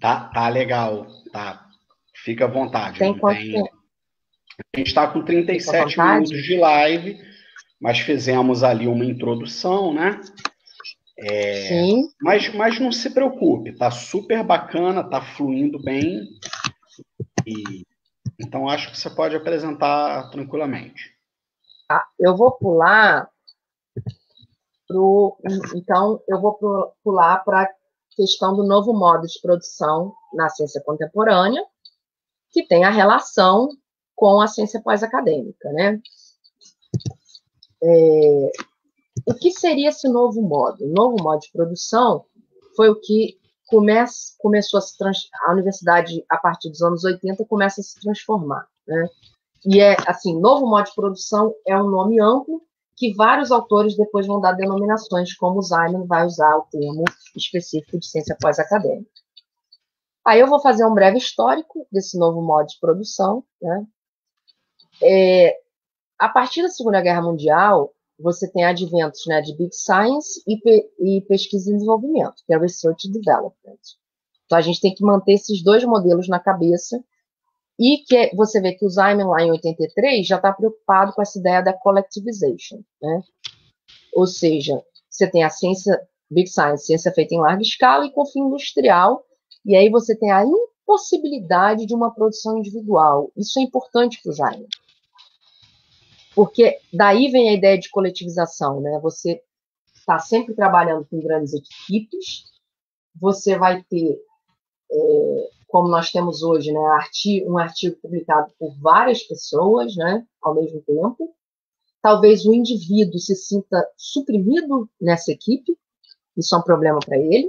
Speaker 2: Tá legal, tá. Fica à vontade.
Speaker 3: Tem quanto tempo?
Speaker 2: A gente está com 37 minutos de live, mas fizemos ali uma introdução, né?
Speaker 3: Sim.
Speaker 2: Mas não se preocupe, tá super bacana, tá fluindo bem. Então acho que você pode apresentar tranquilamente.
Speaker 3: Eu vou pular para a questão do novo modo de produção na ciência contemporânea, que tem a relação com a ciência pós-acadêmica, né? O que seria esse novo modo? O novo modo de produção foi o que começou a universidade, a partir dos anos 80, começa a se transformar, né? E novo modo de produção é um nome amplo que vários autores depois vão dar denominações, como o Simon vai usar o termo específico de ciência pós-acadêmica. Aí eu vou fazer um breve histórico desse novo modo de produção, né? A partir da Segunda Guerra Mundial, você tem adventos, né, de Big Science e pesquisa e desenvolvimento, que é Research and Development. Então, a gente tem que manter esses dois modelos na cabeça e você vê que o Simon, lá em 83, já está preocupado com essa ideia da collectivization, né? Ou seja, você tem a ciência, Big Science, ciência feita em larga escala e com fim industrial, e aí você tem a impossibilidade de uma produção individual. Isso é importante para o Simon. Porque daí vem a ideia de coletivização, né? Você está sempre trabalhando com grandes equipes, você vai ter, como nós temos hoje, né, um artigo publicado por várias pessoas, né, ao mesmo tempo. Talvez o indivíduo se sinta suprimido nessa equipe, isso é um problema para ele.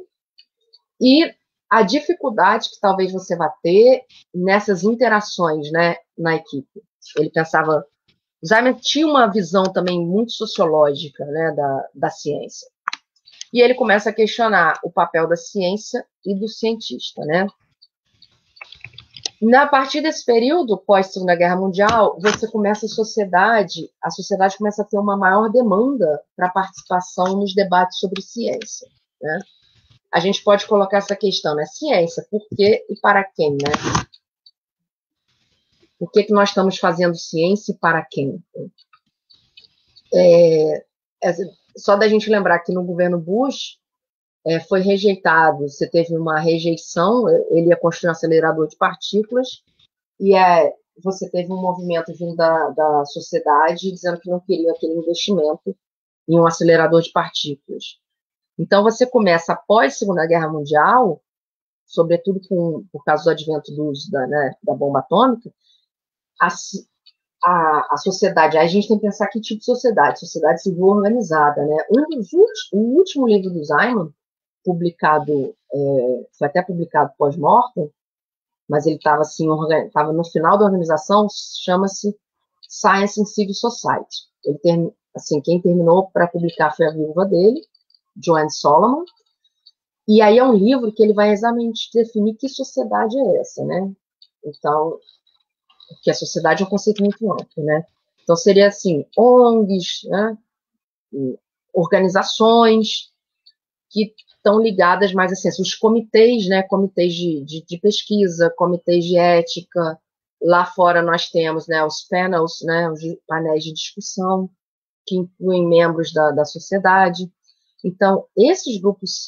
Speaker 3: E a dificuldade que talvez você vá ter nessas interações, né, na equipe. Ele pensava... Simon tinha uma visão também muito sociológica, né, da ciência. E ele começa a questionar o papel da ciência e do cientista, né? A partir desse período, pós-Segunda Guerra Mundial, você começa a sociedade começa a ter uma maior demanda para participação nos debates sobre ciência, né? A gente pode colocar essa questão, né? Ciência, por quê e para quem, né? Por que nós estamos fazendo ciência e para quem? Só da gente lembrar que no governo Bush foi rejeitado, você teve uma rejeição, ele ia construir um acelerador de partículas, e você teve um movimento vindo da sociedade dizendo que não queria aquele investimento em um acelerador de partículas. Então, você começa, após a Segunda Guerra Mundial, sobretudo por causa do advento do uso da bomba atômica, a sociedade, aí a gente tem que pensar que tipo de sociedade civil organizada, né? O último livro do Simon, publicado, foi até publicado pós-mortem, mas ele estava assim, no final da organização, chama-se Science and Civil Society. Quem terminou para publicar foi a viúva dele, Joanne Solomon, e aí é um livro que ele vai exatamente definir que sociedade é essa, né? Então, que a sociedade é um conceito muito amplo, né? Então, seria assim, ONGs, né? Organizações que estão ligadas mais assim, os comitês, né? Comitês de pesquisa, comitês de ética. Lá fora nós temos, né, os panels, né, os painéis de discussão, que incluem membros da sociedade. Então, esses grupos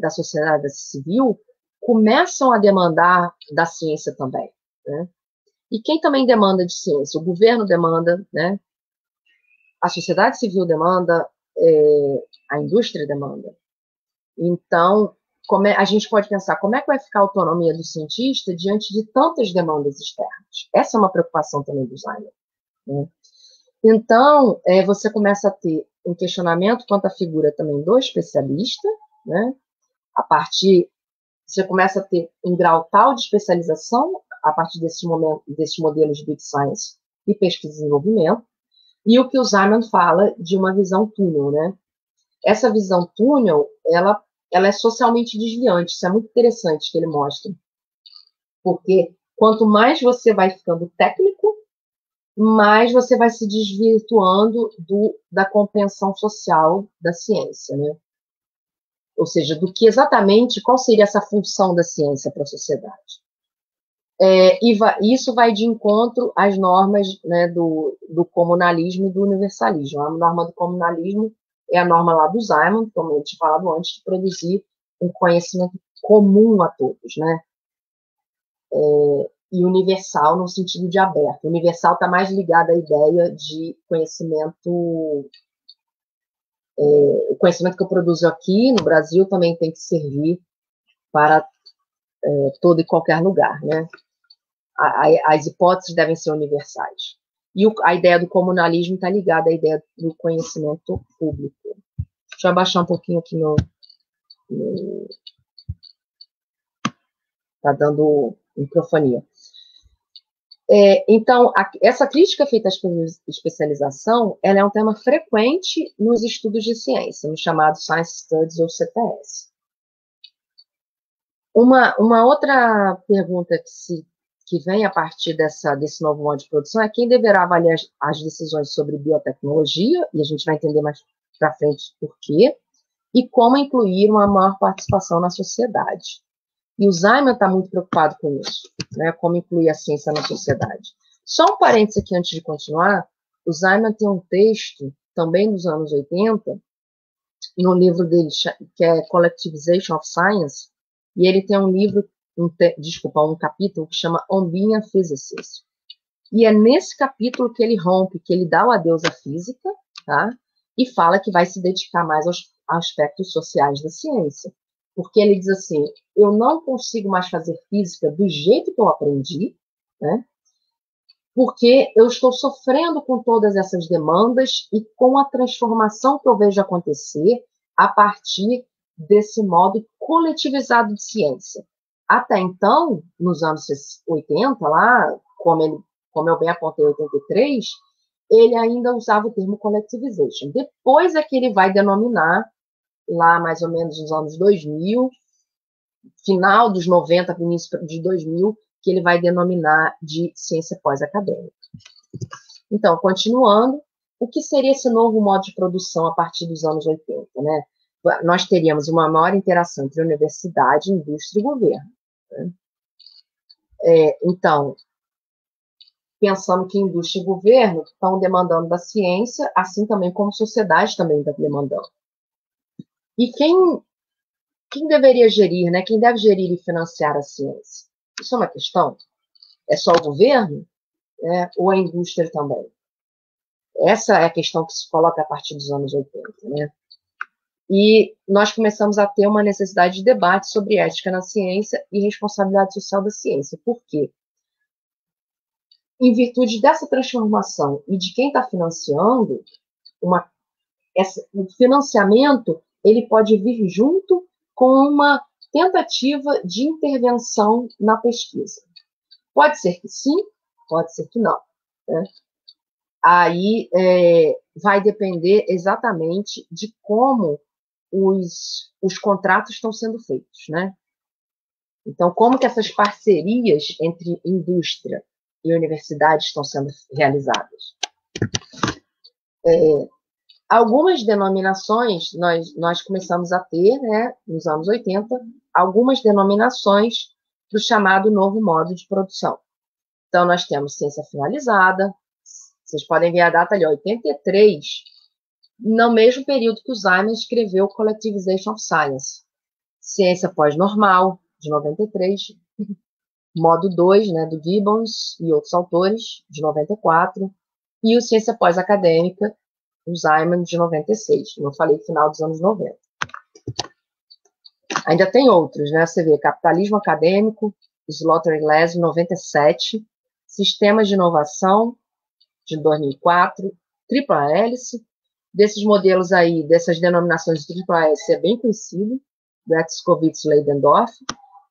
Speaker 3: da sociedade civil começam a demandar da ciência também, né? E quem também demanda de ciência? O governo demanda, né? A sociedade civil demanda, a indústria demanda. Então, a gente pode pensar como é que vai ficar a autonomia do cientista diante de tantas demandas externas. Essa é uma preocupação também do Simon, né? Então, você começa a ter um questionamento quanto à figura também do especialista, né? Você começa a ter um grau tal de especialização a partir desses modelos de Big Science e pesquisa e desenvolvimento, e o que o Simon fala de uma visão túnel, né? Essa visão túnel, ela é socialmente desviante, isso é muito interessante que ele mostra, porque quanto mais você vai ficando técnico, mais você vai se desvirtuando da compreensão social da ciência, né? Ou seja, do que exatamente, qual seria essa função da ciência para a sociedade. Isso vai de encontro às normas, né, do comunalismo e do universalismo. A norma do comunalismo é a norma lá do Simon, como eu tinha falado antes, de produzir um conhecimento comum a todos, né? E universal no sentido de aberto. Universal está mais ligado à ideia de conhecimento. O conhecimento que eu produzo aqui no Brasil também tem que servir para todo e qualquer lugar, né? As hipóteses devem ser universais. E a ideia do comunalismo está ligada à ideia do conhecimento público. Deixa eu abaixar um pouquinho aqui Está dando microfonia. Então, essa crítica feita à especialização, ela é um tema frequente nos estudos de ciência, no chamado Science Studies ou CTS. Uma outra pergunta que vem a partir desse novo modo de produção é quem deverá avaliar as decisões sobre biotecnologia, e a gente vai entender mais para frente por quê, e como incluir uma maior participação na sociedade. E o Simon está muito preocupado com isso, né, como incluir a ciência na sociedade. Só um parênteses aqui antes de continuar, o Simon tem um texto, também dos anos 80, no livro dele, que é Collectivization of Science, e ele tem um capítulo que chama On Being a Physicist. E é nesse capítulo que ele rompe, que ele dá o adeus à física, tá? E fala que vai se dedicar mais aos aspectos sociais da ciência. Porque ele diz assim, eu não consigo mais fazer física do jeito que eu aprendi, né? Porque eu estou sofrendo com todas essas demandas e com a transformação que eu vejo acontecer a partir desse modo coletivizado de ciência. Até então, nos anos 80, lá, como eu bem apontei em 83, ele ainda usava o termo collectivization. Depois é que ele vai denominar lá mais ou menos nos anos 2000, final dos 90, início de 2000, que ele vai denominar de ciência pós-acadêmica. Então, continuando, o que seria esse novo modo de produção a partir dos anos 80, né? Nós teríamos uma maior interação entre universidade, indústria e governo, né? Então, pensando que indústria e governo estão demandando da ciência, assim também como a sociedade também está demandando. E quem deveria gerir, né? Quem deve gerir e financiar a ciência? Isso é uma questão? É só o governo? Ou a indústria também? Essa é a questão que se coloca a partir dos anos 80, né? E nós começamos a ter uma necessidade de debate sobre ética na ciência e responsabilidade social da ciência. Por quê? Em virtude dessa transformação e de quem está financiando, o financiamento ele pode vir junto com uma tentativa de intervenção na pesquisa. Pode ser que sim, pode ser que não, né? Aí vai depender exatamente de como os contratos estão sendo feitos, né? Então, como que essas parcerias entre indústria e universidade estão sendo realizadas? Algumas denominações nós começamos a ter, né, nos anos 80, algumas denominações do chamado novo modo de produção. Então, nós temos ciência finalizada, vocês podem ver a data ali, 83, no mesmo período que o Simon escreveu Collectivization of Science. Ciência pós-normal, de 93, modo 2, né, do Gibbons e outros autores, de 94, e o Ciência pós-acadêmica, o Simon, de 96, como eu falei, final dos anos 90. Ainda tem outros, né, você vê, Capitalismo Acadêmico, Slaughter e Glass, 97, Sistemas de Inovação, de 2004, Tripla Hélice, desses modelos aí, dessas denominações de tripla hélice é bem conhecido, Bertzkowitz e Leidendorff,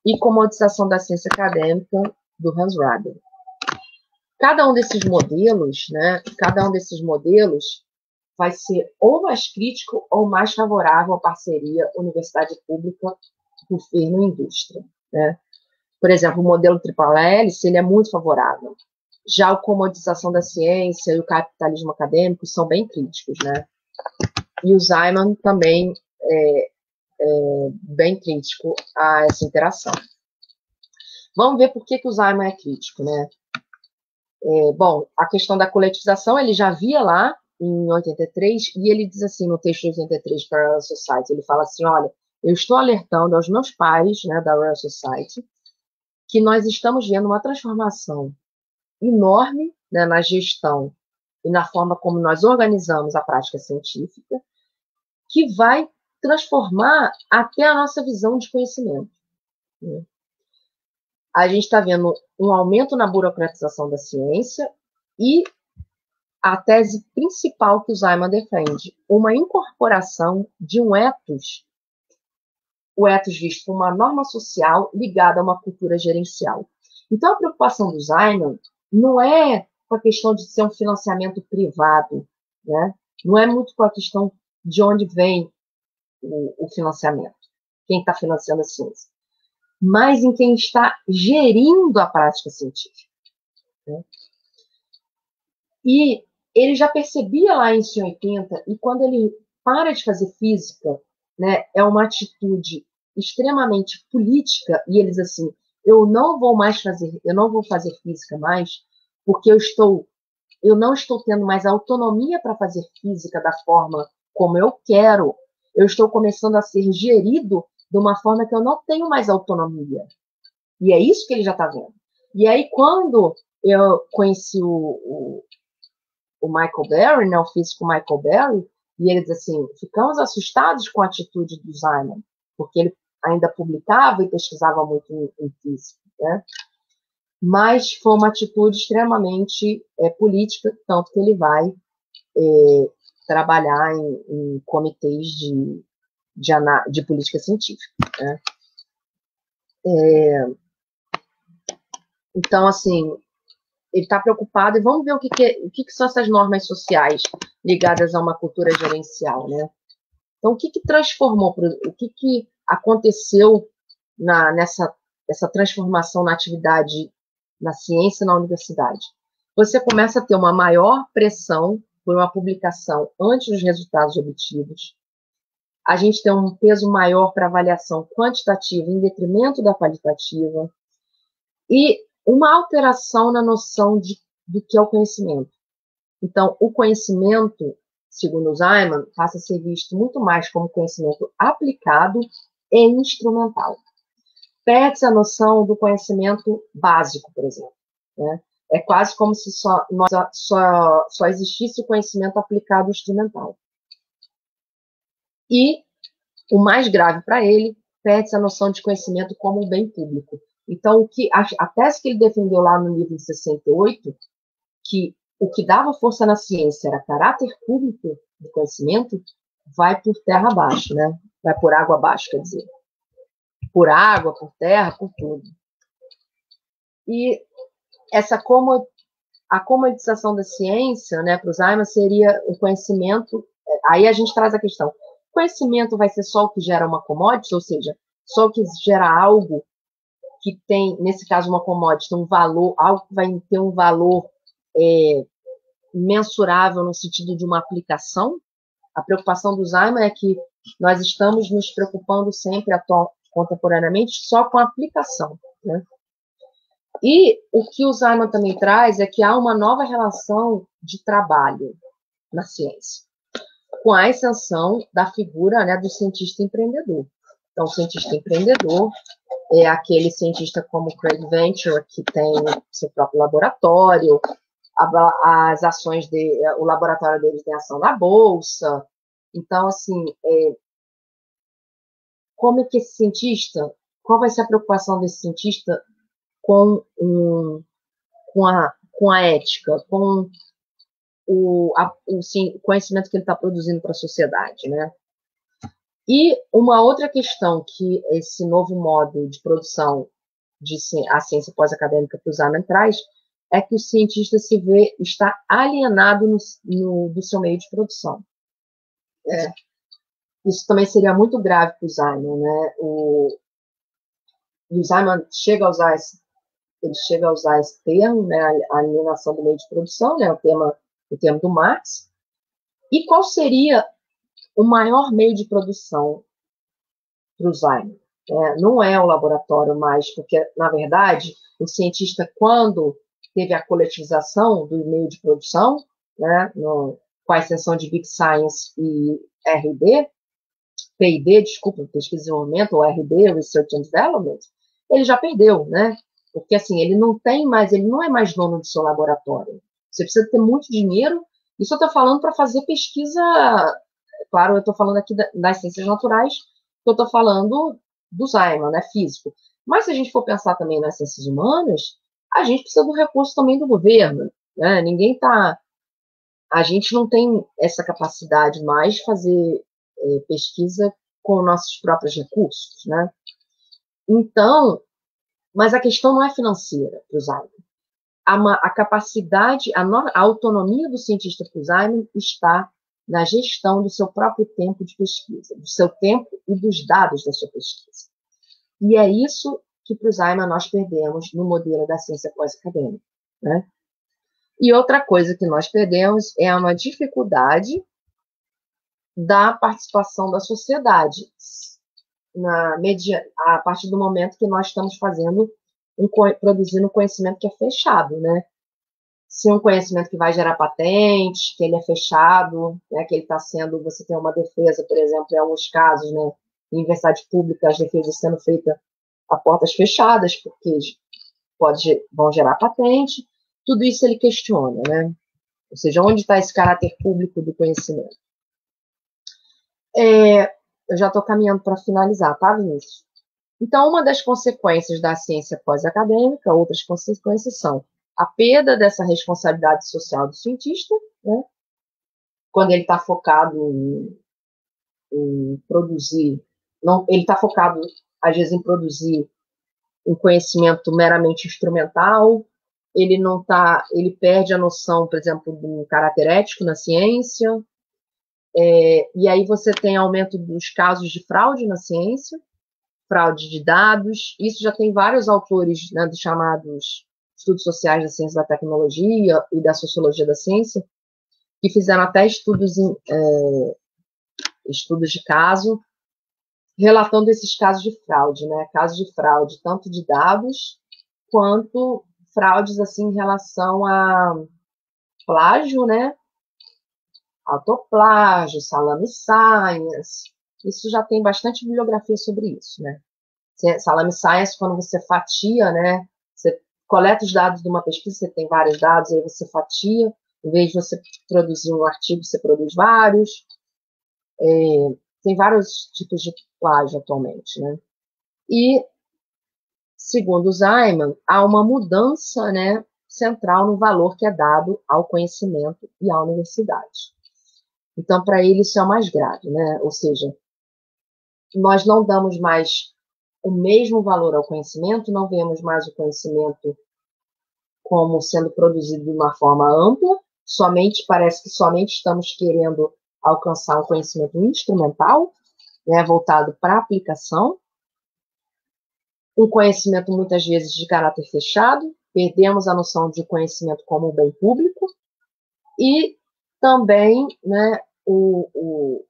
Speaker 3: e Comodização da Ciência Acadêmica, do Hans Rabe. Cada um desses modelos, né, vai ser ou mais crítico ou mais favorável à parceria universidade pública, governo e indústria, né? Por exemplo, o modelo tripla hélice, ele é muito favorável. Já a comodização da ciência e o capitalismo acadêmico são bem críticos, né? E o Simon também é bem crítico a essa interação. Vamos ver por que o Simon é crítico, né? Bom, a questão da coletivização, ele já via lá em 83, e ele diz assim no texto de 83 para a Royal Society, ele fala assim, olha, eu estou alertando aos meus pares, né, da Royal Society, que nós estamos vendo uma transformação enorme, né, na gestão e na forma como nós organizamos a prática científica, que vai transformar até a nossa visão de conhecimento, né? A gente está vendo um aumento na burocratização da ciência e a tese principal que o Simon defende, uma incorporação de um ethos, o ethos visto como uma norma social ligada a uma cultura gerencial. Então, a preocupação do Simon não é com a questão de ser um financiamento privado, né? Não é muito com a questão de onde vem o financiamento, quem está financiando a ciência, mas em quem está gerindo a prática científica, né? E ele já percebia lá em 80, e quando ele para de fazer física, né, é uma atitude extremamente política, e ele diz assim, eu não vou fazer física mais, porque eu não estou tendo mais autonomia para fazer física da forma como eu quero, eu estou começando a ser gerido de uma forma que eu não tenho mais autonomia. E é isso que ele já está vendo. E aí, quando eu conheci o Michael Berry, né, o físico Michael Berry, e ele diz assim, ficamos assustados com a atitude do Simon, porque ele ainda publicava e pesquisava muito em física, né? Mas foi uma atitude extremamente política, tanto que ele vai trabalhar em comitês de política científica, né? Então, assim, ele está preocupado, e vamos ver o que são essas normas sociais ligadas a uma cultura gerencial, né? Então, o que transformou, o que aconteceu nessa transformação na atividade, na ciência, na universidade? Você começa a ter uma maior pressão por uma publicação antes dos resultados obtidos. A gente tem um peso maior para avaliação quantitativa em detrimento da qualitativa e uma alteração na noção do que é o conhecimento. Então, o conhecimento, segundo o Ziman, passa a ser visto muito mais como conhecimento aplicado e instrumental. Perde-se a noção do conhecimento básico, por exemplo, né? É quase como se só existisse o conhecimento aplicado e instrumental. E, o mais grave para ele, perde-se a noção de conhecimento como um bem público. Então, a tese que ele defendeu lá no livro de 68, que o que dava força na ciência era caráter público do conhecimento, vai por terra abaixo, né? Vai por água abaixo, quer dizer. Por água, por terra, por tudo. E a comodização da ciência, né, para o Ziman, seria o conhecimento. Aí a gente traz a questão: o conhecimento vai ser só o que gera uma commodity, ou seja, só o que gera algo que tem, nesse caso, uma commodity, um valor, algo que vai ter um valor mensurável no sentido de uma aplicação? A preocupação do Ziman é que nós estamos nos preocupando sempre, contemporaneamente, só com a aplicação, né? E o que o Ziman também traz é que há uma nova relação de trabalho na ciência, com a ascensão da figura, né, do cientista empreendedor. Então, o cientista empreendedor é aquele cientista como Craig Venter, que tem seu próprio laboratório, as ações o laboratório dele tem ação na bolsa. Então, assim, como é que esse cientista, qual vai ser a preocupação desse cientista com a ética, com o conhecimento que ele está produzindo para a sociedade, né? E uma outra questão que esse novo modo de produção a ciência pós-acadêmica que o Ziman traz é que o cientista está alienado do seu meio de produção. Isso também seria muito grave para o Ziman, né? O Ziman chega a usar esse termo, né, a alienação do meio de produção, né, o termo do Marx. E qual seria o maior meio de produção para o Ziman? Não é o laboratório mais, porque, na verdade, o cientista, quando teve a coletivização do meio de produção, né, com a exceção de Big Science e P&D, desculpa, pesquisa e desenvolvimento, ou RD, Research and Development, ele já perdeu, né? Porque, assim, ele não é mais dono do seu laboratório. Você precisa ter muito dinheiro. Isso eu estou falando para fazer pesquisa. Claro, eu estou falando aqui das ciências naturais, que eu estou falando do Ziman, né, físico. Mas se a gente for pensar também nas ciências humanas, a gente precisa do recurso também do governo, né? A gente não tem essa capacidade mais de fazer pesquisa com nossos próprios recursos, né? Então, mas a questão não é financeira para o Ziman. A capacidade, a autonomia do cientista para o Ziman está na gestão do seu próprio tempo de pesquisa, do seu tempo e dos dados da sua pesquisa. E é isso que para o Ziman nós perdemos no modelo da ciência pós-acadêmica, né? E outra coisa que nós perdemos é uma dificuldade da participação da sociedade a partir do momento que nós estamos produzindo um conhecimento que é fechado, né? Se um conhecimento que vai gerar patente, que ele é fechado, né, que ele está sendo, você tem uma defesa, por exemplo, em alguns casos, né, em universidade pública, as defesas sendo feitas a portas fechadas, porque vão gerar patente, tudo isso ele questiona, né? Ou seja, onde está esse caráter público do conhecimento? Eu já estou caminhando para finalizar, tá, Vinícius? Então, uma das consequências da ciência pós-acadêmica, outras consequências são a perda dessa responsabilidade social do cientista, né? Quando ele está focado em produzir, ele está focado, às vezes, em produzir um conhecimento meramente instrumental, ele perde a noção, por exemplo, do caráter ético na ciência, E aí você tem aumento dos casos de fraude na ciência, fraude de dados. Isso já tem vários autores, né, dos chamados estudos sociais da ciência da tecnologia e da sociologia da ciência, que fizeram até estudos de caso, relatando esses casos de fraude, né? Casos de fraude, tanto de dados, quanto fraudes assim, em relação a plágio, né? Autoplágio, salame science. Isso já tem bastante bibliografia sobre isso, né? Salame science, quando você fatia, né? Você coleta os dados de uma pesquisa, você tem vários dados, aí você fatia. Em vez de você produzir um artigo, você produz vários. Tem vários tipos de plágio atualmente, né? E, segundo o Zeiman, há uma mudança, né, central no valor que é dado ao conhecimento e à universidade. Então, para ele, isso é o mais grave, né? Ou seja, nós não damos mais o mesmo valor ao conhecimento, não vemos mais o conhecimento como sendo produzido de uma forma ampla, parece que somente estamos querendo alcançar um conhecimento instrumental, né, voltado para a aplicação, um conhecimento muitas vezes de caráter fechado, perdemos a noção de conhecimento como bem público, e também, né, o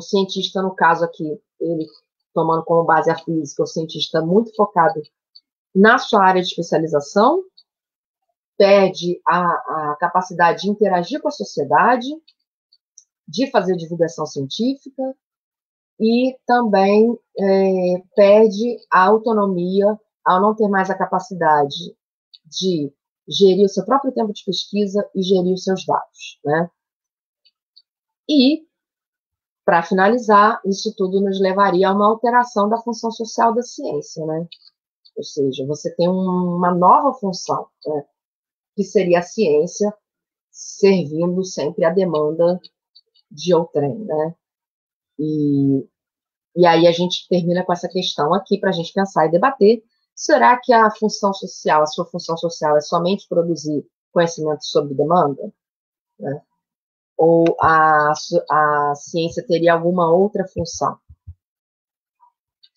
Speaker 3: cientista, no caso aqui, ele tomando como base a física, o cientista muito focado na sua área de especialização, perde a capacidade de interagir com a sociedade, de fazer divulgação científica, e também perde a autonomia ao não ter mais a capacidade de gerir o seu próprio tempo de pesquisa e gerir os seus dados, né? E, para finalizar, isso tudo nos levaria a uma alteração da função social da ciência, né? Ou seja, você tem uma nova função, né? Que seria a ciência servindo sempre à demanda de outrem, né? E aí a gente termina com essa questão aqui para a gente pensar e debater. Será que a função social, a sua função social é somente produzir conhecimento sob demanda? Né? Ou a ciência teria alguma outra função?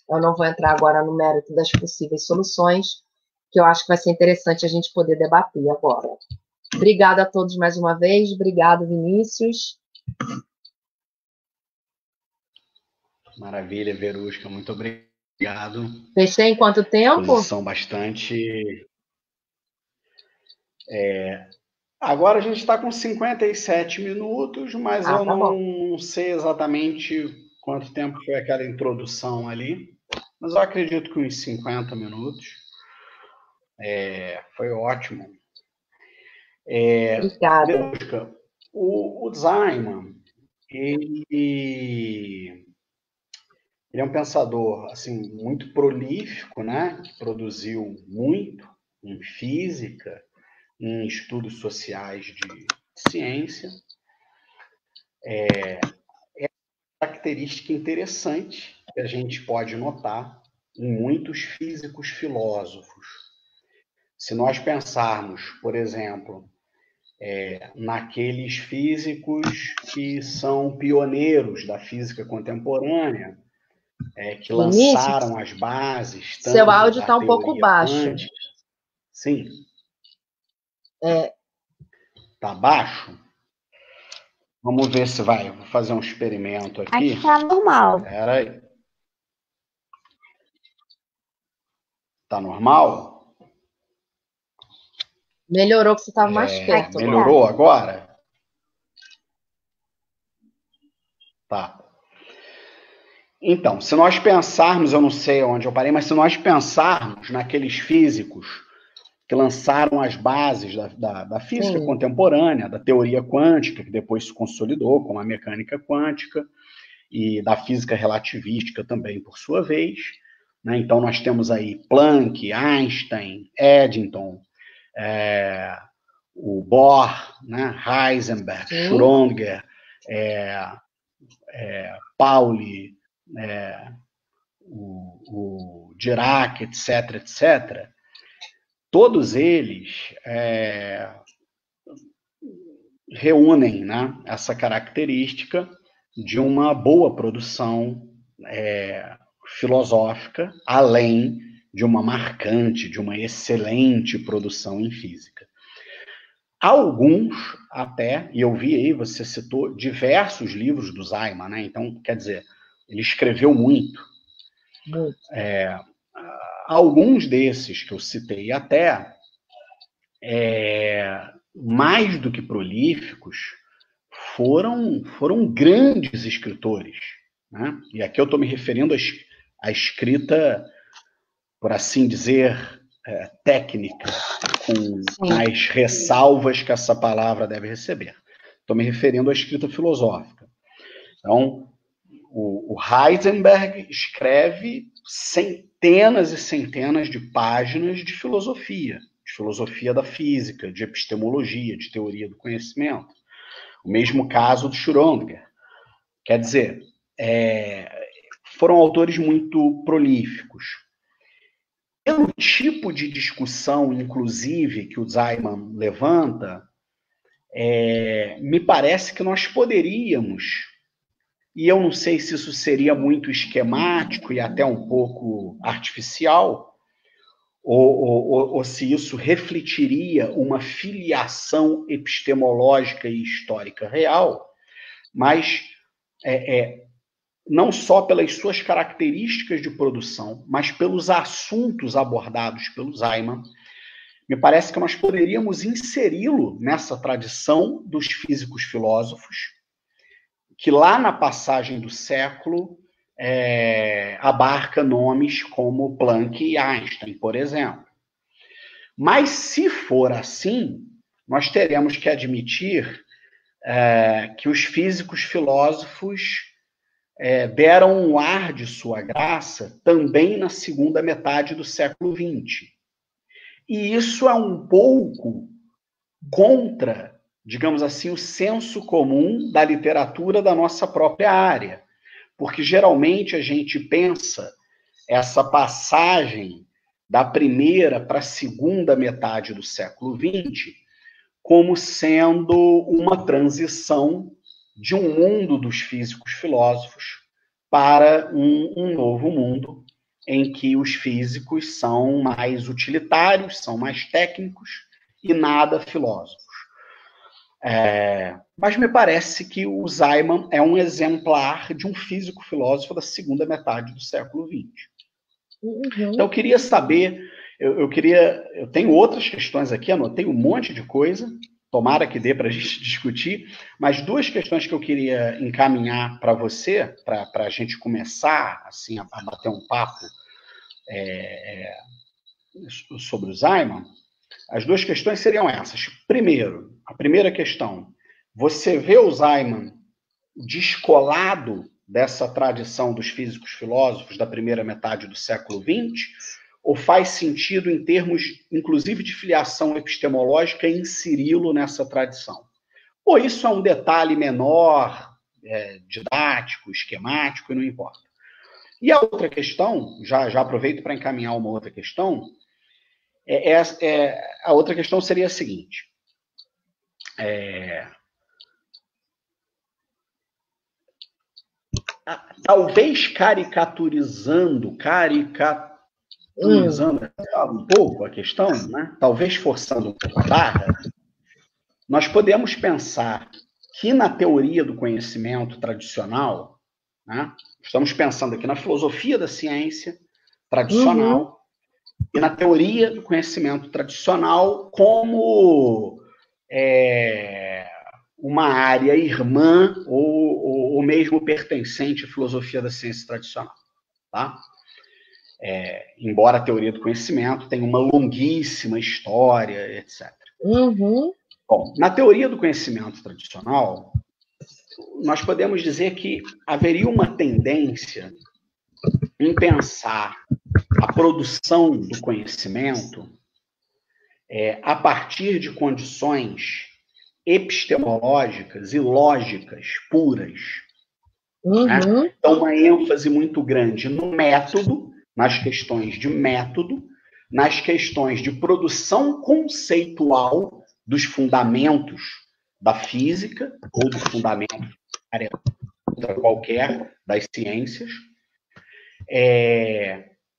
Speaker 3: Eu não vou entrar agora no mérito das possíveis soluções, que eu acho que vai ser interessante a gente poder debater agora. Obrigada a todos mais uma vez. Obrigado, Vinícius.
Speaker 2: Maravilha, Verusca. Muito obrigado.
Speaker 3: Fechei em quanto tempo?
Speaker 2: Posição bastante... Agora a gente está com 57 minutos, mas eu não sei exatamente quanto tempo foi aquela introdução ali, mas eu acredito que uns 50 minutos. Foi ótimo.
Speaker 3: Obrigada.
Speaker 2: Verusca, o Zeiman, ele é um pensador assim, muito prolífico, né? Que produziu muito em física, em estudos sociais de ciência. É uma característica interessante que a gente pode notar em muitos físicos filósofos. Se nós pensarmos, por exemplo, naqueles físicos que são pioneiros da física contemporânea, que lançaram as bases.
Speaker 3: Seu áudio está um pouco baixo.
Speaker 2: Quântica. Sim.
Speaker 3: É.
Speaker 2: Tá baixo? Vamos ver se vai. Vou fazer um experimento aqui.
Speaker 1: Aqui tá normal.
Speaker 2: Espera aí. Tá normal?
Speaker 3: Melhorou que você estava mais perto.
Speaker 2: Melhorou agora? Tá. Então, se nós pensarmos, eu não sei onde eu parei, mas se nós pensarmos naqueles físicos que lançaram as bases da física contemporânea, da teoria quântica, que depois se consolidou como a mecânica quântica, e da física relativística também, por sua vez, né? Então, nós temos aí Planck, Einstein, Eddington, o Bohr, né? Heisenberg, Schrödinger, Pauli, o Dirac, etc., etc., todos eles reúnem, né, essa característica de uma boa produção filosófica, além de uma marcante, de uma excelente produção em física. Alguns até, e eu vi aí, você citou diversos livros do Zajman, né? Então, quer dizer, ele escreveu muito.
Speaker 3: Muito.
Speaker 2: Alguns desses que eu citei até, mais do que prolíficos, foram grandes escritores, né? E aqui eu estou me referindo à escrita, por assim dizer, técnica, com as ressalvas que essa palavra deve receber. Estou me referindo à escrita filosófica. Então, o Heisenberg escreve centenas e centenas de páginas de filosofia da física, de epistemologia, de teoria do conhecimento. O mesmo caso do Schrödinger. Quer dizer, foram autores muito prolíficos. Pelo tipo de discussão, inclusive, que o Zajman levanta, me parece que nós poderíamos, e eu não sei se isso seria muito esquemático e até um pouco artificial, ou se isso refletiria uma filiação epistemológica e histórica real, mas não só pelas suas características de produção, mas pelos assuntos abordados pelo Zajman, me parece que nós poderíamos inseri-lo nessa tradição dos físicos filósofos, que lá na passagem do século abarca nomes como Planck e Einstein, por exemplo. Mas, se for assim, nós teremos que admitir que os físicos filósofos deram um ar de sua graça também na segunda metade do século XX. E isso é um pouco contra, digamos assim, o senso comum da literatura da nossa própria área. Porque geralmente a gente pensa essa passagem da primeira para a segunda metade do século XX como sendo uma transição de um mundo dos físicos filósofos para um novo mundo em que os físicos são mais utilitários, são mais técnicos e nada filósofos. Mas me parece que o Zajman é um exemplar de um físico filósofo da segunda metade do século XX. Uhum. Então eu queria saber, eu tenho outras questões aqui, anotei um monte de coisa, tomara que dê para a gente discutir, mas duas questões que eu queria encaminhar para você, para a gente começar assim, a bater um papo sobre o Zajman. As duas questões seriam essas. Primeiro, a primeira questão, você vê o Zajman descolado dessa tradição dos físicos filósofos da primeira metade do século XX, ou faz sentido em termos, inclusive, de filiação epistemológica, inseri-lo nessa tradição? Ou isso é um detalhe menor, didático, esquemático, e não importa. E a outra questão, já aproveito para encaminhar uma outra questão, a outra questão seria a seguinte. Talvez caricaturizando um pouco a questão, né? Talvez forçando um pouco a barra, nós podemos pensar que na teoria do conhecimento tradicional, né? Estamos pensando aqui na filosofia da ciência tradicional, e na teoria do conhecimento tradicional como uma área irmã ou mesmo pertencente à filosofia da ciência tradicional. Tá? Embora a teoria do conhecimento tenha uma longuíssima história, etc. Uhum. Bom, na teoria do conhecimento tradicional, nós podemos dizer que haveria uma tendência em pensar a produção do conhecimento a partir de condições epistemológicas e lógicas puras. Uhum. Né? Então, uma ênfase muito grande no método, nas questões de método, nas questões de produção conceitual dos fundamentos da física ou do fundamento área qualquer das ciências,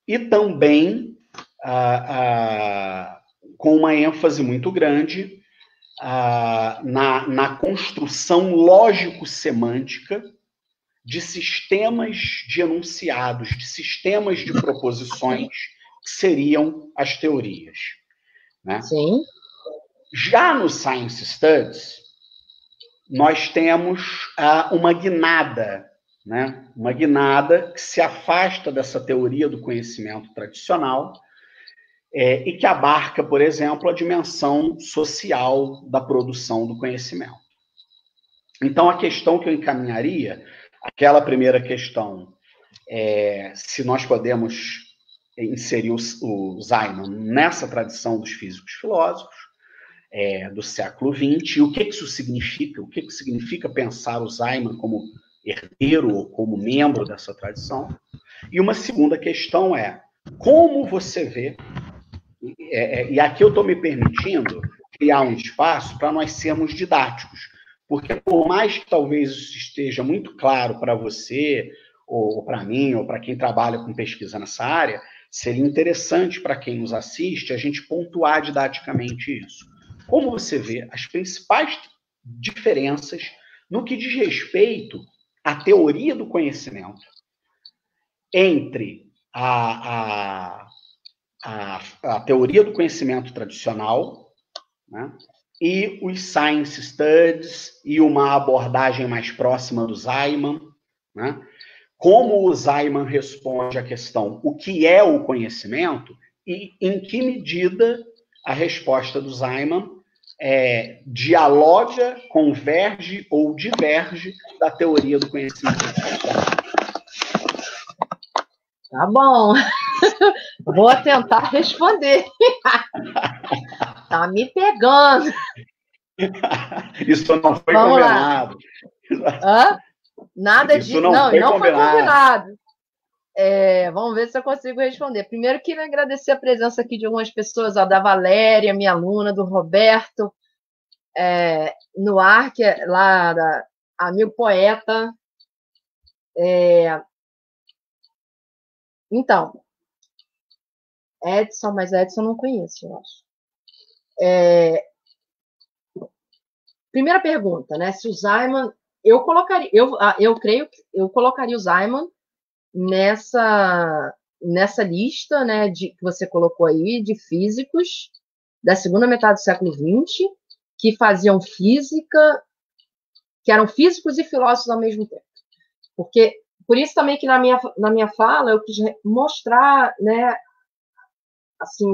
Speaker 2: e também com uma ênfase muito grande na construção lógico-semântica de sistemas de enunciados, de sistemas de proposições, que seriam as teorias. Né?
Speaker 3: Sim.
Speaker 2: Já no Science Studies, nós temos uma guinada, né? Uma guinada que se afasta dessa teoria do conhecimento tradicional e que abarca, por exemplo, a dimensão social da produção do conhecimento. Então, a questão que eu encaminharia, aquela primeira questão, se nós podemos inserir o Simon nessa tradição dos físicos filósofos do século XX, e o que isso significa? O que significa pensar o Simon como herdeiro ou como membro dessa tradição? E uma segunda questão é, como você vê, e aqui eu estou me permitindo criar um espaço para nós sermos didáticos, porque por mais que talvez isso esteja muito claro para você, ou para mim, ou para quem trabalha com pesquisa nessa área, seria interessante para quem nos assiste a gente pontuar didaticamente isso. Como você vê as principais diferenças no que diz respeito à teoria do conhecimento entre a teoria do conhecimento tradicional, né, e os Science Studies e uma abordagem mais próxima do Simon, né? Como o Simon responde à questão o que é o conhecimento e em que medida a resposta do Simon dialoga, converge ou diverge da teoria do conhecimento.
Speaker 3: Tá bom. Vou tentar responder. Tá me pegando.
Speaker 2: Isso não foi combinado.
Speaker 3: Hã? Nada
Speaker 2: disso.
Speaker 3: Não foi combinado. Vamos ver se eu consigo responder. Primeiro, queria agradecer a presença aqui de algumas pessoas, da Valéria, minha aluna, do Roberto, Noir, que é lá amigo poeta. Então, Edson, mas Edson eu não conheço, eu acho. Primeira pergunta, né? Se o Simon, eu creio que eu colocaria o Simon nessa lista, né, que você colocou aí, de físicos da segunda metade do século XX, que faziam física, que eram físicos e filósofos ao mesmo tempo. Por isso também que na minha fala eu quis mostrar, né, assim,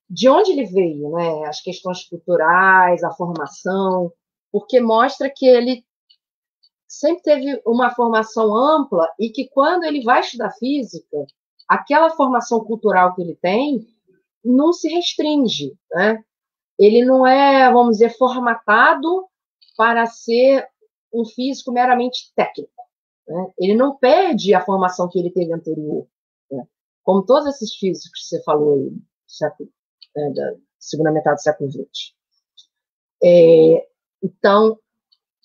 Speaker 3: de onde ele veio, né, as questões culturais, a formação, porque mostra que ele sempre teve uma formação ampla e que quando ele vai estudar física, aquela formação cultural que ele tem não se restringe, né? Ele não é, vamos dizer, formatado para ser um físico meramente técnico, né? Ele não perde a formação que ele teve anterior, né? Como todos esses físicos que você falou aí, da segunda metade do século XX. Então,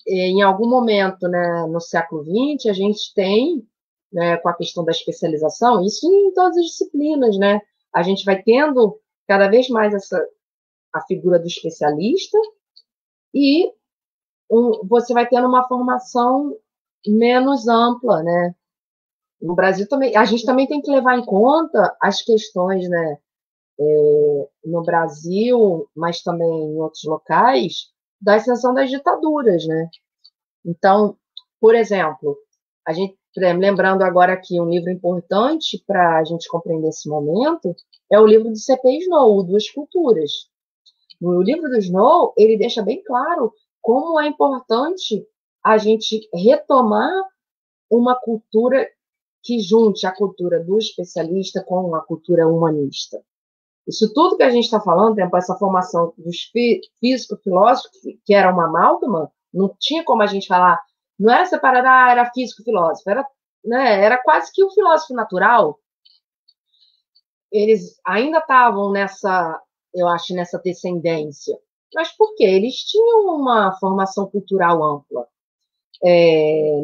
Speaker 3: em algum momento, né, no século XX, a gente tem, né, com a questão da especialização, isso em todas as disciplinas, né? A gente vai tendo cada vez mais a figura do especialista e você vai tendo uma formação menos ampla, né? No Brasil também, a gente também tem que levar em conta as questões, né, no Brasil, mas também em outros locais, da ascensão das ditaduras, né? Então, por exemplo, a gente, lembrando agora aqui um livro importante para a gente compreender esse momento, é o livro do C.P. Snow, Duas Culturas. No livro do Snow, ele deixa bem claro como é importante a gente retomar uma cultura que junte a cultura do especialista com a cultura humanista. Isso tudo que a gente está falando, essa formação dos físicos, filósofos, que era uma amálgama, não tinha como a gente falar, não era separado, era físico-filósofo, era quase que o filósofo natural. Eles ainda estavam eu acho, nessa descendência. Mas por quê? Eles tinham uma formação cultural ampla.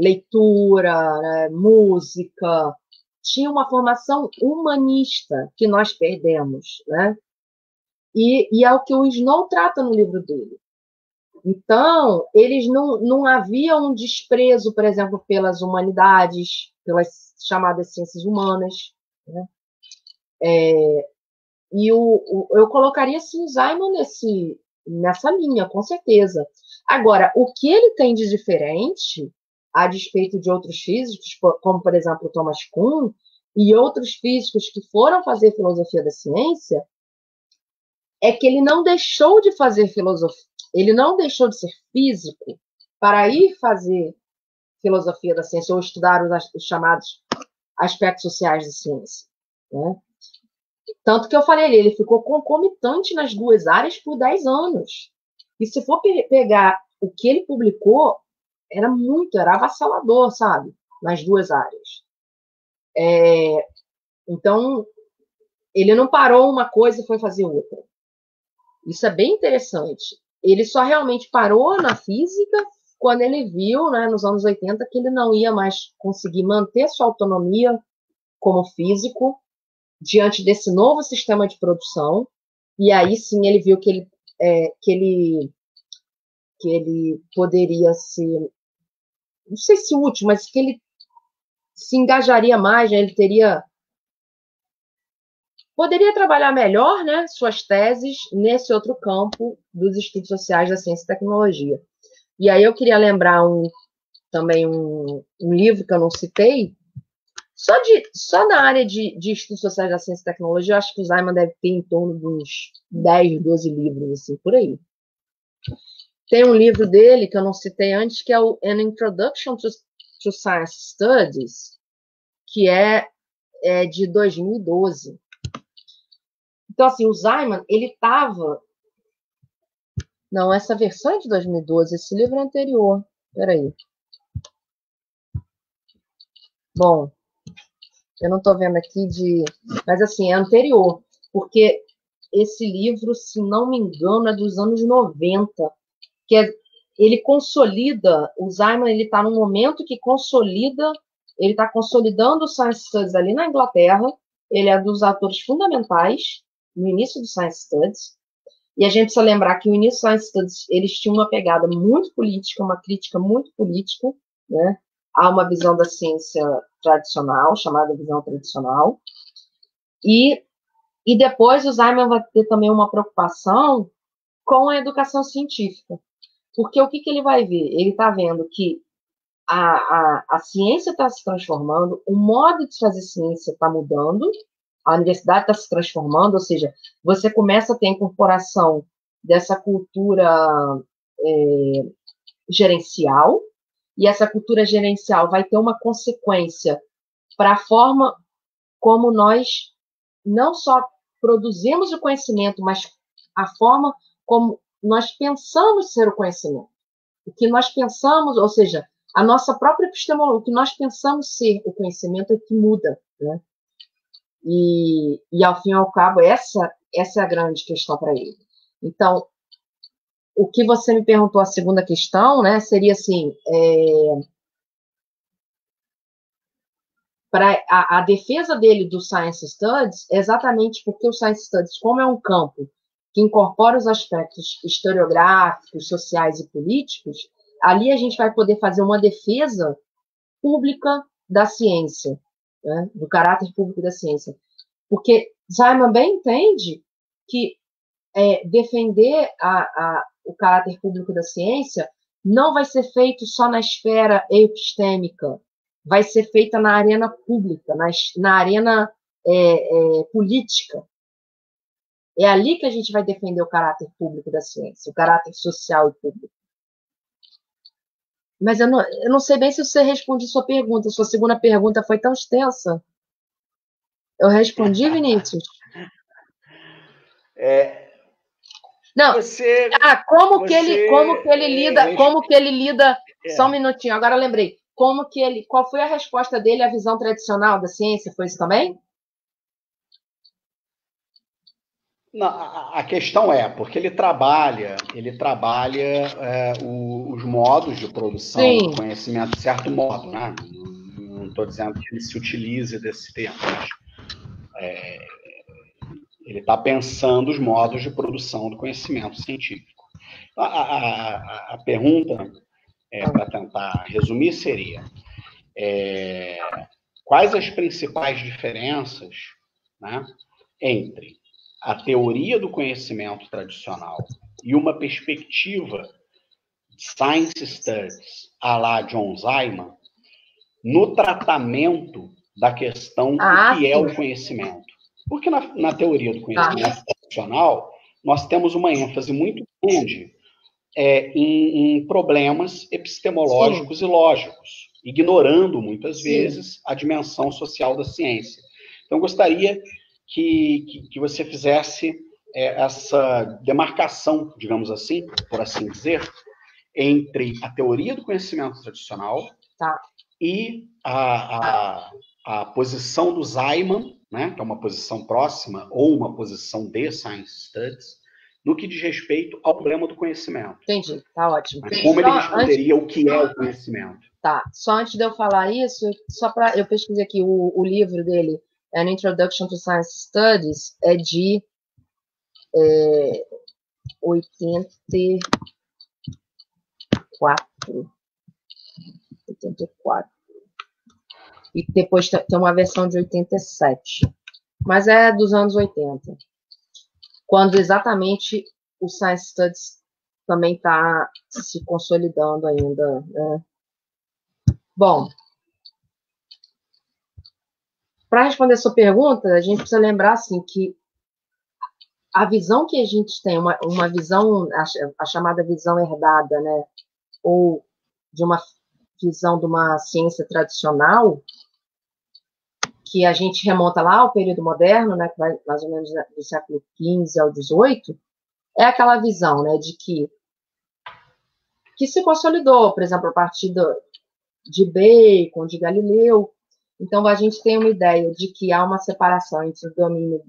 Speaker 3: Leitura, né, música, tinha uma formação humanista que nós perdemos, né? E é o que o Snow trata no livro dele. Então, eles não havia um desprezo, por exemplo, pelas humanidades, pelas chamadas ciências humanas, né? E eu colocaria assim, o Simon nessa linha, com certeza. Agora, o que ele tem de diferente, a despeito de outros físicos, como, por exemplo, o Thomas Kuhn, e outros físicos que foram fazer filosofia da ciência, é que ele não deixou de fazer filosofia, ele não deixou de ser físico para ir fazer filosofia da ciência ou estudar os chamados aspectos sociais da ciência, né? Tanto que eu falei, ele ficou concomitante nas duas áreas por 10 anos. E se for pegar o que ele publicou, era avassalador, sabe? Nas duas áreas. Então, ele não parou uma coisa e foi fazer outra. Isso é bem interessante. Ele só realmente parou na física quando ele viu, né, nos anos 80, que ele não ia mais conseguir manter sua autonomia como físico diante desse novo sistema de produção, e aí sim ele viu que ele poderia ser, não sei se útil, mas que ele se engajaria mais, né? Ele poderia trabalhar melhor, né, suas teses nesse outro campo dos estudos sociais da ciência e tecnologia. E aí eu queria lembrar também um livro que eu não citei, só na área de estudos sociais da ciência e tecnologia, eu acho que o Simon deve ter em torno de uns 10, 12 livros, assim, por aí. Tem um livro dele, que eu não citei antes, que é o An Introduction to Science Studies, que é de 2012. Então, assim, o Simon, ele estava... Não, essa versão é de 2012, esse livro é anterior. Peraí. Bom, eu não estou vendo aqui mas, assim, é anterior, porque esse livro, se não me engano, é dos anos 90, ele consolida, o Simon, ele está num momento que ele está consolidando o Science Studies ali na Inglaterra, ele é dos atores fundamentais no início do Science Studies, e a gente precisa lembrar que no início do Science Studies, eles tinham uma pegada muito política, uma crítica muito política, né? Há uma visão da ciência tradicional, chamada visão tradicional, e depois o Simon vai ter também uma preocupação com a educação científica. Porque o que ele vai ver? Ele está vendo que a ciência está se transformando, o modo de fazer ciência está mudando, a universidade está se transformando, ou seja, você começa a ter a incorporação dessa cultura gerencial, e essa cultura gerencial vai ter uma consequência para a forma como nós não só produzimos o conhecimento, mas a forma como nós pensamos ser o conhecimento. O que nós pensamos, ou seja, a nossa própria epistemologia, o que nós pensamos ser o conhecimento é que muda, né? E ao fim e ao cabo, essa é a grande questão para ele. Então, o que você me perguntou, a segunda questão, né, seria assim, para a defesa dele do Science Studies, exatamente porque o Science Studies, como é um campo que incorpora os aspectos historiográficos, sociais e políticos, ali a gente vai poder fazer uma defesa pública da ciência, né, do caráter público da ciência. Porque Simon bem entende que defender o caráter público da ciência não vai ser feito só na esfera epistêmica, vai ser feita na arena pública, na arena política. É ali que a gente vai defender o caráter público da ciência, o caráter social e público. Mas eu não sei bem se você responde sua pergunta. Sua segunda pergunta foi tão extensa. Eu respondi, Vinícius? Não. Como que ele lida? Só um minutinho, agora eu lembrei. Qual foi a resposta dele à visão tradicional da ciência? Foi isso também?
Speaker 2: Não, a questão é, porque ele trabalha os modos de produção
Speaker 3: Sim.
Speaker 2: do conhecimento de certo modo, né? Não estou dizendo que ele se utilize desse termo, mas ele está pensando os modos de produção do conhecimento científico. A pergunta, para tentar resumir, seria quais as principais diferenças, né, entre a teoria do conhecimento tradicional e uma perspectiva Science Studies à la John Ziman no tratamento da questão do que é o conhecimento. Porque na teoria do conhecimento tradicional, nós temos uma ênfase muito grande em problemas epistemológicos e lógicos, ignorando muitas vezes a dimensão social da ciência. Então, eu gostaria que você fizesse essa demarcação, digamos assim, por assim dizer, entre a teoria do conhecimento tradicional e a posição do Ziman, né, que é uma posição próxima, ou uma posição de Science Studies, no que diz respeito ao problema do conhecimento.
Speaker 3: Entendi, tá ótimo.
Speaker 2: Mas como ele responderia o que é o conhecimento?
Speaker 3: Tá, só antes de eu falar isso, só para eu pesquisei aqui o livro dele, An Introduction to Science Studies, é de 84. E depois tem uma versão de 87. Mas é dos anos 80. Quando exatamente o Science Studies também está se consolidando ainda, né? Bom, para responder a sua pergunta, a gente precisa lembrar assim, que a visão que a gente tem, uma visão, a chamada visão herdada, né, ou de uma visão de uma ciência tradicional, que a gente remonta lá ao período moderno, né, que vai mais ou menos do século XV ao XVIII, é aquela visão, né, de que se consolidou, por exemplo, a partir de Bacon, de Galileu. Então, a gente tem uma ideia de que há uma separação entre o domínio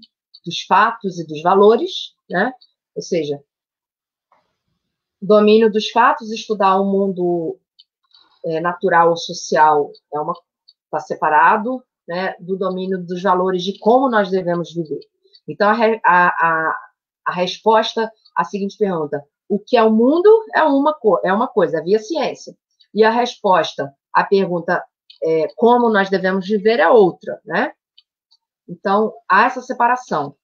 Speaker 3: dos fatos e dos valores, né? Ou seja, domínio dos fatos, estudar o mundo natural ou social está separado, né, do domínio dos valores de como nós devemos viver. Então, a resposta à seguinte pergunta: o que é o mundo é uma coisa, havia ciência. E a resposta à pergunta como nós devemos viver é outra, né? Então, há essa separação.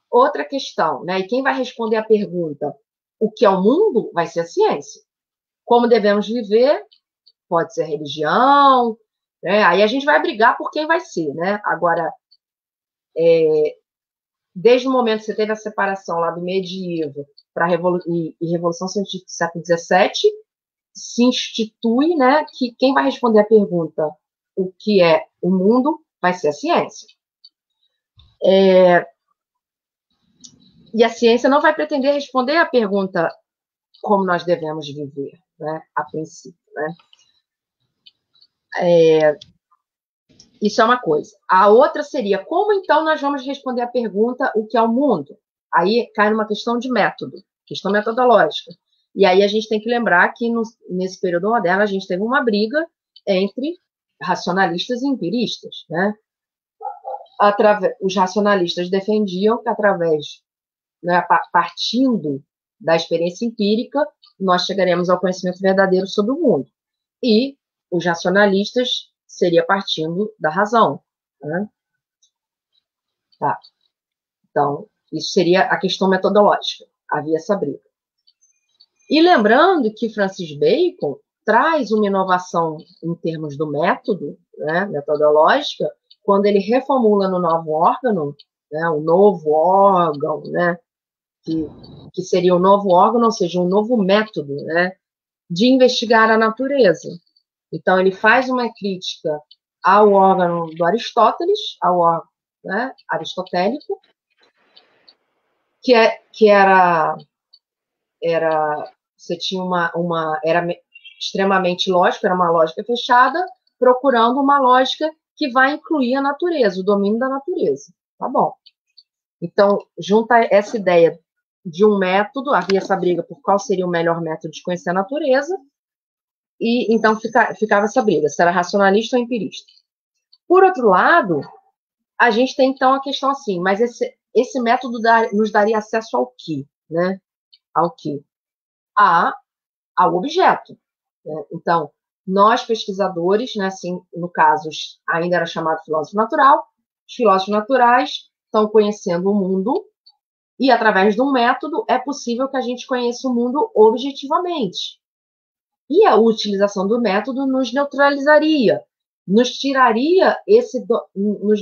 Speaker 3: Outra questão, né? E quem vai responder a pergunta o que é o mundo vai ser a ciência. Como devemos viver pode ser religião, né? Aí a gente vai brigar por quem vai ser, né? Agora, desde o momento que você teve a separação lá do medievo para e Revolução Científica do século XVII, se institui, né, que quem vai responder a pergunta o que é o mundo vai ser a ciência. E a ciência não vai pretender responder a pergunta como nós devemos viver, né, a princípio, né? Isso é uma coisa. A outra seria, como então nós vamos responder a pergunta o que é o mundo? Aí cai numa questão de método, questão metodológica. E aí a gente tem que lembrar que nesse período moderno a gente teve uma briga entre racionalistas e empiristas, né? Os racionalistas defendiam que através, né, partindo da experiência empírica, nós chegaremos ao conhecimento verdadeiro sobre o mundo. E os racionalistas seria partindo da razão, né? Tá. Então, isso seria a questão metodológica. Havia essa briga. E lembrando que Francis Bacon traz uma inovação em termos do método, né, metodológica, quando ele reformula no novo órgão, né, um novo órgão, né, que seria um novo órgão, ou seja, um novo método, né, de investigar a natureza. Então, ele faz uma crítica ao órgão do Aristóteles, ao órgão, né, aristotélico, que era você tinha era extremamente lógico, era uma lógica fechada, procurando uma lógica que vai incluir a natureza, o domínio da natureza. Tá bom. Então, junta essa ideia de um método, havia essa briga por qual seria o melhor método de conhecer a natureza, e então ficava essa briga, se era racionalista ou empirista. Por outro lado, a gente tem então a questão assim, mas esse método nos daria acesso ao quê? Né? Ao quê? Ao objeto. Né? Então, nós pesquisadores, né, assim, no caso, ainda era chamado filósofo natural, os filósofos naturais estão conhecendo o mundo e, através de um método, é possível que a gente conheça o mundo objetivamente. E a utilização do método nos neutralizaria, nos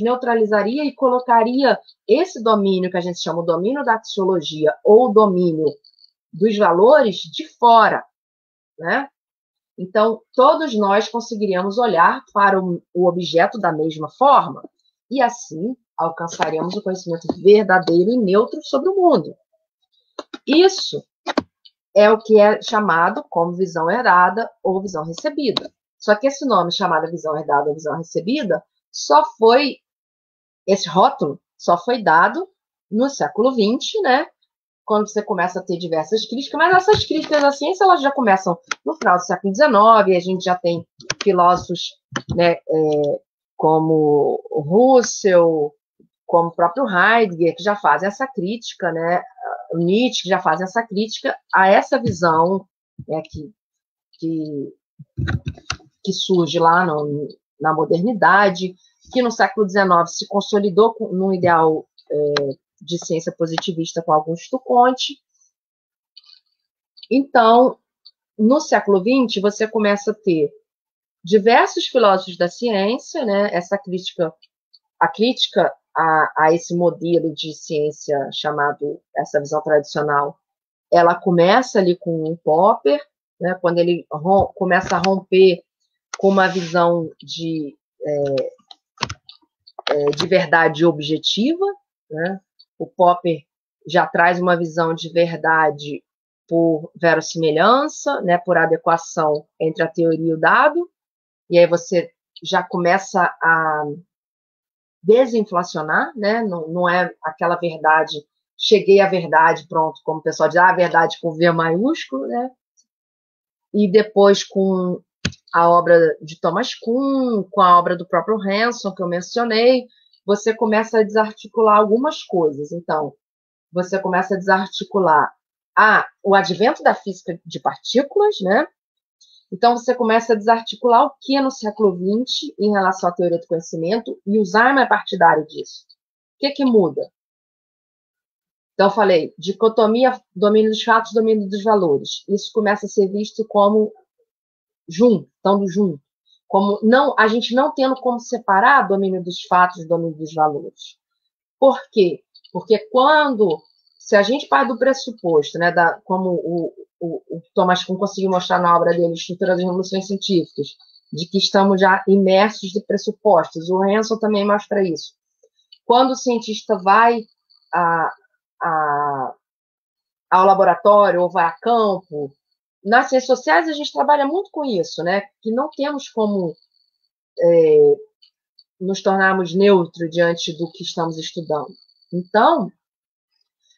Speaker 3: neutralizaria e colocaria esse domínio que a gente chama o domínio da axiologia ou o domínio dos valores de fora, né? Então, todos nós conseguiríamos olhar para o objeto da mesma forma e, assim, alcançaríamos o conhecimento verdadeiro e neutro sobre o mundo. Isso é o que é chamado como visão herdada ou visão recebida. Só que esse nome chamado visão herdada ou visão recebida esse rótulo só foi dado no século XX, né? Quando você começa a ter diversas críticas, mas essas críticas à ciência elas já começam no final do século XIX, e a gente já tem filósofos, né, como Russell, como o próprio Heidegger, que já fazem essa crítica, né, Nietzsche, que já fazem essa crítica a essa visão, né, que surge lá na modernidade, que no século XIX se consolidou num ideal de ciência positivista com Augusto Comte. Então, no século XX, você começa a ter diversos filósofos da ciência, né, a crítica a esse modelo de ciência chamado, essa visão tradicional, ela começa ali com o Popper, né, quando ele começa a romper com uma visão de verdade objetiva, né? O Popper já traz uma visão de verdade por verossimilhança, né, por adequação entre a teoria e o dado, e aí você já começa a desinflacionar, né? Não é aquela verdade, cheguei à verdade, pronto, como o pessoal diz, a verdade com V maiúsculo, né? E depois com a obra de Thomas Kuhn, com a obra do próprio Hanson, que eu mencionei, você começa a desarticular algumas coisas. Então, você começa a desarticular o advento da física de partículas, né? Então, você começa a desarticular o que é no século XX em relação à teoria do conhecimento, e o Zimmer é partidário disso. O que muda? Então, eu falei, dicotomia, domínio dos fatos, domínio dos valores. Isso começa a ser visto como estando junto. Como a gente não tendo como separar domínio dos fatos e domínio dos valores. Por quê? Porque se a gente parte do pressuposto, né, como o Thomas Kuhn conseguiu mostrar na obra dele, Estrutura das Revoluções Científicas, de que estamos já imersos de pressupostos. O Hanson também mostra isso. Quando o cientista vai ao laboratório ou vai a campo, nas ciências sociais a gente trabalha muito com isso, né? Que não temos como nos tornarmos neutros diante do que estamos estudando. Então,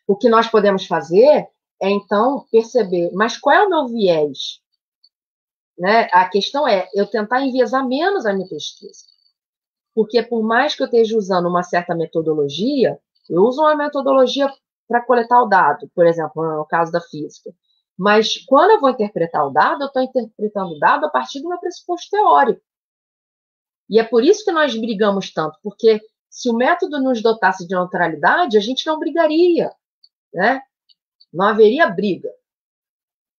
Speaker 3: o que nós podemos fazer é, então, perceber, mas qual é o meu viés? Né? A questão é eu tentar enviesar menos a minha pesquisa. Porque por mais que eu esteja usando uma certa metodologia, eu uso uma metodologia para coletar o dado, por exemplo, no caso da física. Mas quando eu vou interpretar o dado, eu estou interpretando o dado a partir do meu pressuposto teórico. E é por isso que nós brigamos tanto, porque se o método nos dotasse de neutralidade, a gente não brigaria, né? Não haveria briga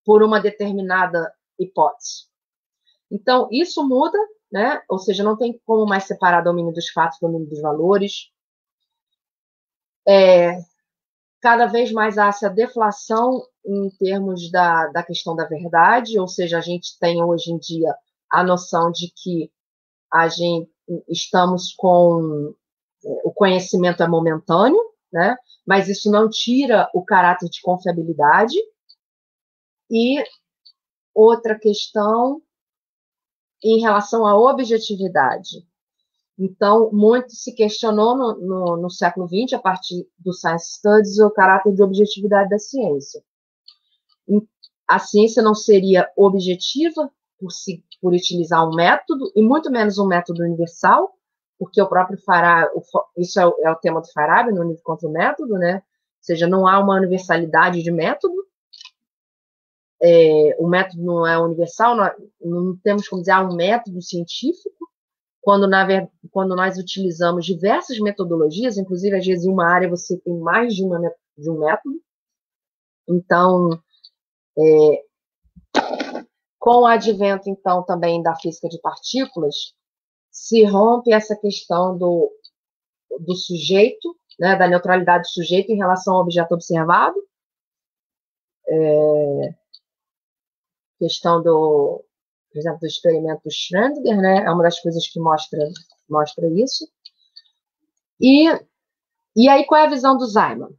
Speaker 3: por uma determinada hipótese. Então, isso muda, né? Ou seja, não tem como mais separar domínio dos fatos, domínio dos valores. Cada vez mais há essa deflação em termos da questão da verdade, ou seja, a gente tem hoje em dia a noção de que estamos com o conhecimento é momentâneo, né? Mas isso não tira o caráter de confiabilidade. E outra questão em relação à objetividade. Então, muito se questionou no século XX, a partir do Science Studies, o caráter de objetividade da ciência. A ciência não seria objetiva por utilizar um método, e muito menos um método universal, porque o próprio Farabi, isso é o tema do Farabi, no livro Contra o Método, né? Ou seja, não há uma universalidade de método, o método não é universal, não temos como dizer, um método científico, quando nós utilizamos diversas metodologias, inclusive, às vezes, em uma área você tem mais de um método. Então, com o advento, então, também da física de partículas, se rompe essa questão do sujeito, né, da neutralidade do sujeito em relação ao objeto observado, questão por exemplo, do experimento do Schrödinger, né, é uma das coisas que mostra isso. E aí, qual é a visão do Zeilman?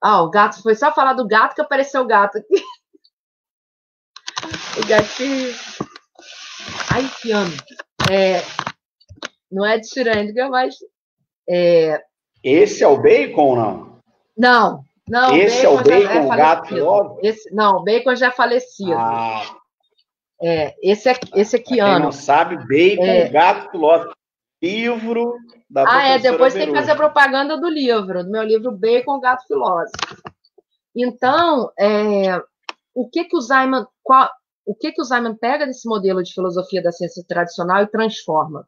Speaker 3: O gato, foi só falar do gato que apareceu o gato aqui. O gatinho. Ai, que ano. Não é de Schrödinger, mas...
Speaker 2: Esse é o Bacon ou não?
Speaker 3: Não.
Speaker 2: Esse é o Bacon, o gato filósofo?
Speaker 3: Não, o Bacon já é falecido. Esse é que ano?
Speaker 2: Quem não sabe, Bacon, gato filósofo. Livro da professora
Speaker 3: depois tem que
Speaker 2: Verusca.
Speaker 3: fazer propaganda do meu livro Bacon, Gato Filósofo. Então, o que o Zeilman pega desse modelo de filosofia da ciência tradicional e transforma?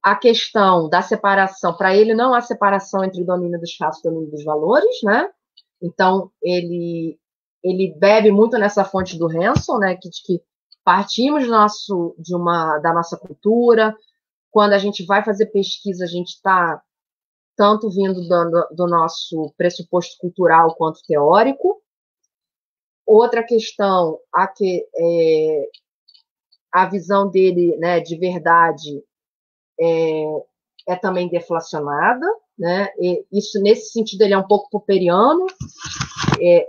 Speaker 3: A questão da separação, para ele não há separação entre o domínio dos fatos e o domínio dos valores, né? Então, ele bebe muito nessa fonte do Hanson, né? Que partimos da nossa cultura. Quando a gente vai fazer pesquisa, a gente está tanto vindo do nosso pressuposto cultural quanto teórico. Outra questão, a visão dele, né, de verdade é também deflacionada, né? E isso, nesse sentido, ele é um pouco popperiano.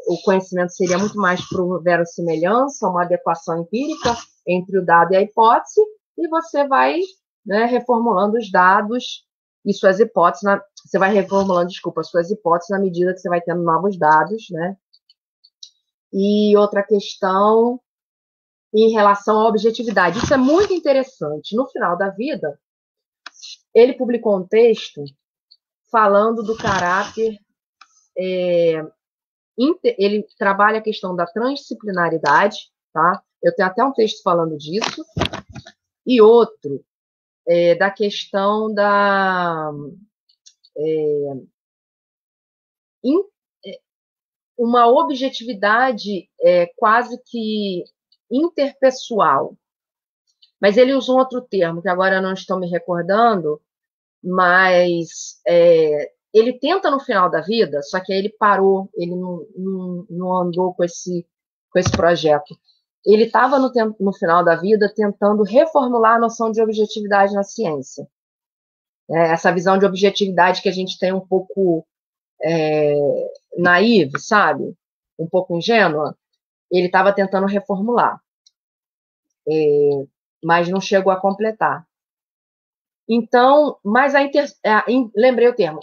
Speaker 3: O conhecimento seria muito mais por verossimilhança, uma adequação empírica entre o dado e a hipótese, e você vai, né, reformulando os dados e suas hipóteses, você vai reformulando, suas hipóteses na medida que você vai tendo novos dados, né? E outra questão em relação à objetividade. Isso é muito interessante. No final da vida, ele publicou um texto falando do caráter... ele trabalha a questão da transdisciplinaridade, tá? Eu tenho até um texto falando disso. E outro, da questão da... uma objetividade quase que interpessoal. Mas ele usa um outro termo, que agora eu não estou me recordando, mas ele tenta no final da vida, só que aí ele parou, ele não andou com esse projeto. Ele estava no final da vida tentando reformular a noção de objetividade na ciência. Essa visão de objetividade que a gente tem um pouco naive, sabe? Um pouco ingênua. Ele estava tentando reformular, mas não chegou a completar. Então, mas lembrei o termo,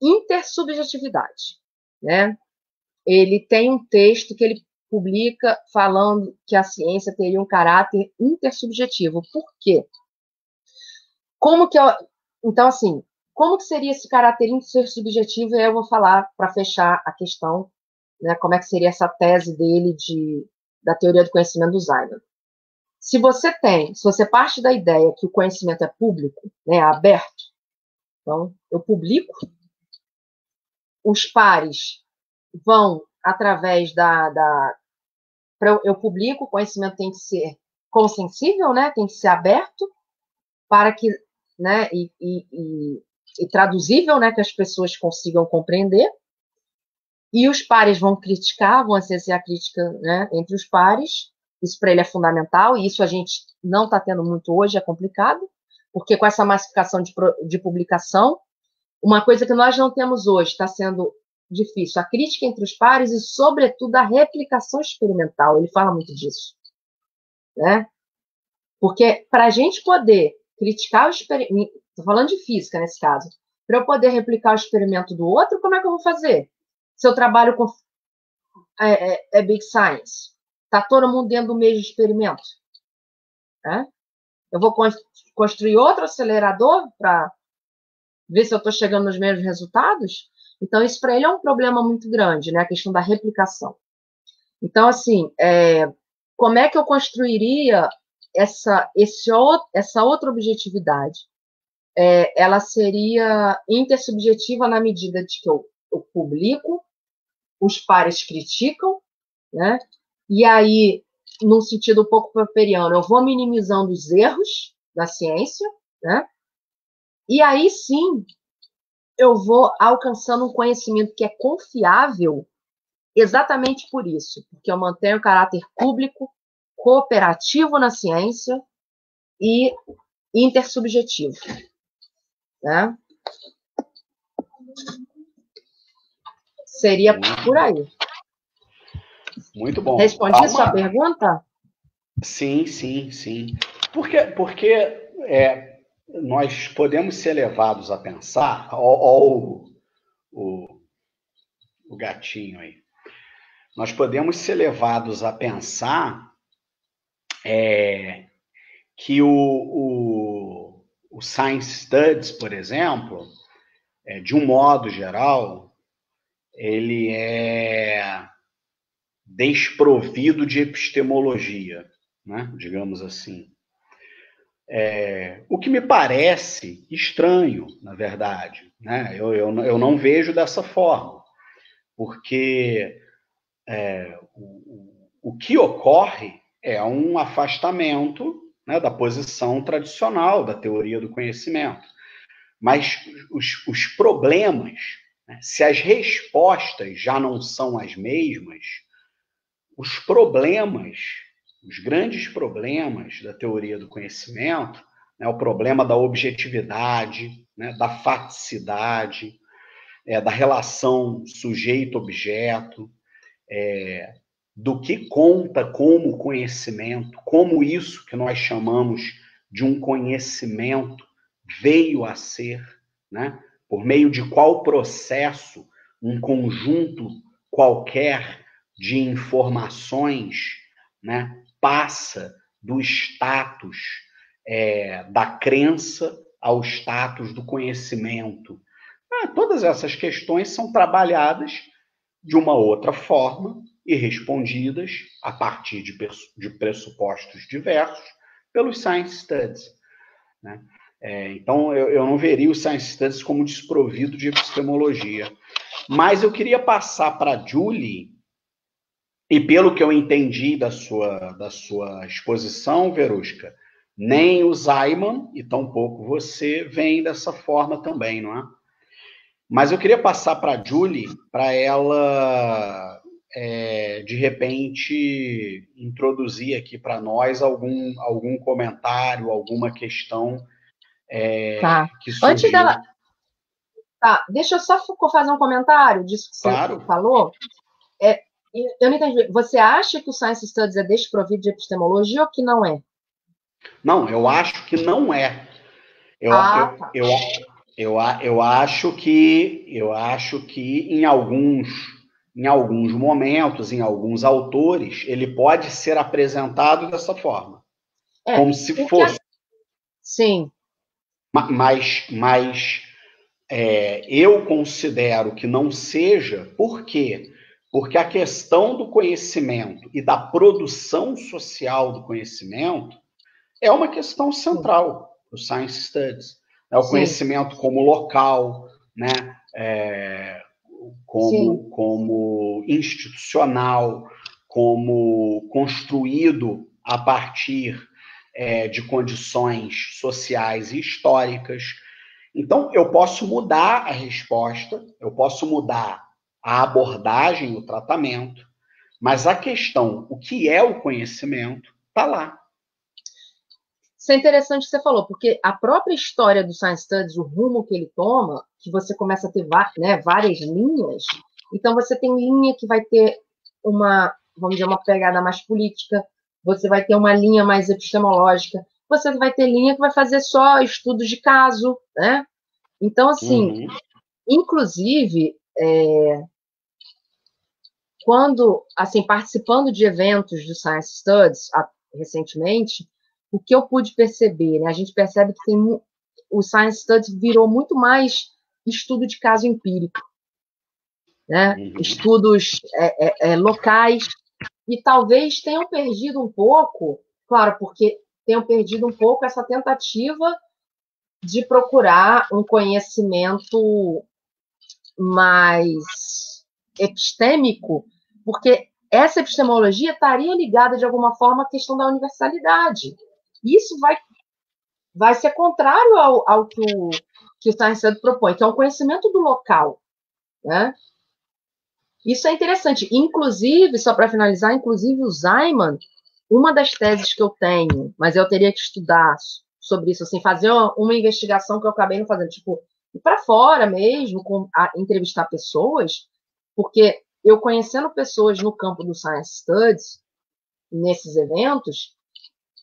Speaker 3: intersubjetividade, né? Ele tem um texto que ele publica falando que a ciência teria um caráter intersubjetivo. Por quê? Então, assim, como que seria esse caráter intersubjetivo? Eu vou falar para fechar a questão, né? Como é que seria essa tese dele da teoria do conhecimento do Zeilman. Se você parte da ideia que o conhecimento é público, né, aberto, então eu publico, os pares vão através eu publico, o conhecimento tem que ser consensível, né, tem que ser aberto para que, né, e traduzível, né, que as pessoas consigam compreender. E os pares vão criticar, vão exercer a crítica, né, entre os pares. Isso para ele é fundamental, e isso a gente não está tendo muito hoje, é complicado, porque com essa massificação de publicação, uma coisa que nós não temos hoje está sendo difícil, a crítica entre os pares e, sobretudo, a replicação experimental. Ele fala muito disso, né? Porque para a gente poder criticar o experimento, estou falando de física nesse caso, para eu poder replicar o experimento do outro, como é que eu vou fazer? Se eu trabalho com Big Science, está todo mundo dentro do mesmo experimento, né? Eu vou construir outro acelerador para ver se eu estou chegando nos mesmos resultados? Então, isso para ele é um problema muito grande, né? A questão da replicação. Então, assim, como é que eu construiria essa outra objetividade? Ela seria intersubjetiva na medida de que eu publico, os pares criticam, né? E aí, num sentido um pouco popperiano, eu vou minimizando os erros da ciência, né? E aí sim, eu vou alcançando um conhecimento que é confiável exatamente por isso, porque eu mantenho o caráter público, cooperativo na ciência e intersubjetivo, né? Seria por aí.
Speaker 2: Muito bom.
Speaker 3: Respondi sua pergunta?
Speaker 2: Sim, sim, sim. Porque nós podemos ser levados a pensar, ó, o gatinho aí, nós podemos ser levados a pensar que o Science Studies, por exemplo, de um modo geral, ele é desprovido de epistemologia, né? Digamos assim. O que me parece estranho, na verdade, né? Eu não vejo dessa forma, porque o que ocorre é um afastamento, né, da posição tradicional da teoria do conhecimento. Mas os problemas, né, se as respostas já não são as mesmas, os problemas, os grandes problemas da teoria do conhecimento, né, o problema da objetividade, né, da faticidade, da relação sujeito-objeto, do que conta como conhecimento, como isso que nós chamamos de um conhecimento veio a ser, né? Por meio de qual processo um conjunto qualquer de informações, né, passa do status da crença ao status do conhecimento. Todas essas questões são trabalhadas de uma outra forma e respondidas a partir de pressupostos diversos pelos Science Studies, né? Então, eu não veria os Science Studies como desprovido de epistemologia. Mas eu queria passar para a Julie, e pelo que eu entendi da sua exposição, Verusca, nem o Simon, e tampouco você, vem dessa forma também, não é? Mas eu queria passar para a Julie, para ela, de repente, introduzir aqui para nós algum comentário, alguma questão que surgiu.
Speaker 3: Antes dela... Tá, deixa eu só fazer um comentário disso que você falou. Eu não entendi. Você acha que o Science Studies é desprovido de epistemologia ou que não é?
Speaker 2: Não, eu acho que não é. Eu acho que em alguns momentos, em alguns autores, ele pode ser apresentado dessa forma. Como se fosse.
Speaker 3: Sim.
Speaker 2: Mas eu considero que não seja. Por quê? Porque a questão do conhecimento e da produção social do conhecimento é uma questão central do Science Studies. O conhecimento como local, né? Como institucional, como construído a partir de condições sociais e históricas. Então, eu posso mudar a resposta, eu posso mudar a abordagem, o tratamento, mas a questão, o que é o conhecimento, está lá.
Speaker 3: Isso é interessante que você falou, porque a própria história do Science Studies, o rumo que ele toma, que você começa a ter várias linhas, então você tem linha que vai ter uma pegada mais política, você vai ter uma linha mais epistemológica, você vai ter linha que vai fazer só estudos de caso, né? Então, assim, inclusive, quando, assim, participando de eventos do Science Studies recentemente, o que eu pude perceber, né? A gente percebe que o Science Studies virou muito mais estudo de caso empírico, né? Estudos locais, e talvez tenham perdido um pouco, claro, porque tenham perdido um pouco essa tentativa de procurar um conhecimento mais epistêmico, porque essa epistemologia estaria ligada, de alguma forma, à questão da universalidade. Isso vai ser contrário ao que o Science Studies propõe, que é um conhecimento do local, né? Isso é interessante. Inclusive, só para finalizar, inclusive o Ziman, uma das teses que eu tenho, mas eu teria que estudar sobre isso, assim, fazer uma investigação que eu acabei não fazendo, tipo, ir para fora mesmo, entrevistar pessoas, porque eu conhecendo pessoas no campo do Science Studies, nesses eventos,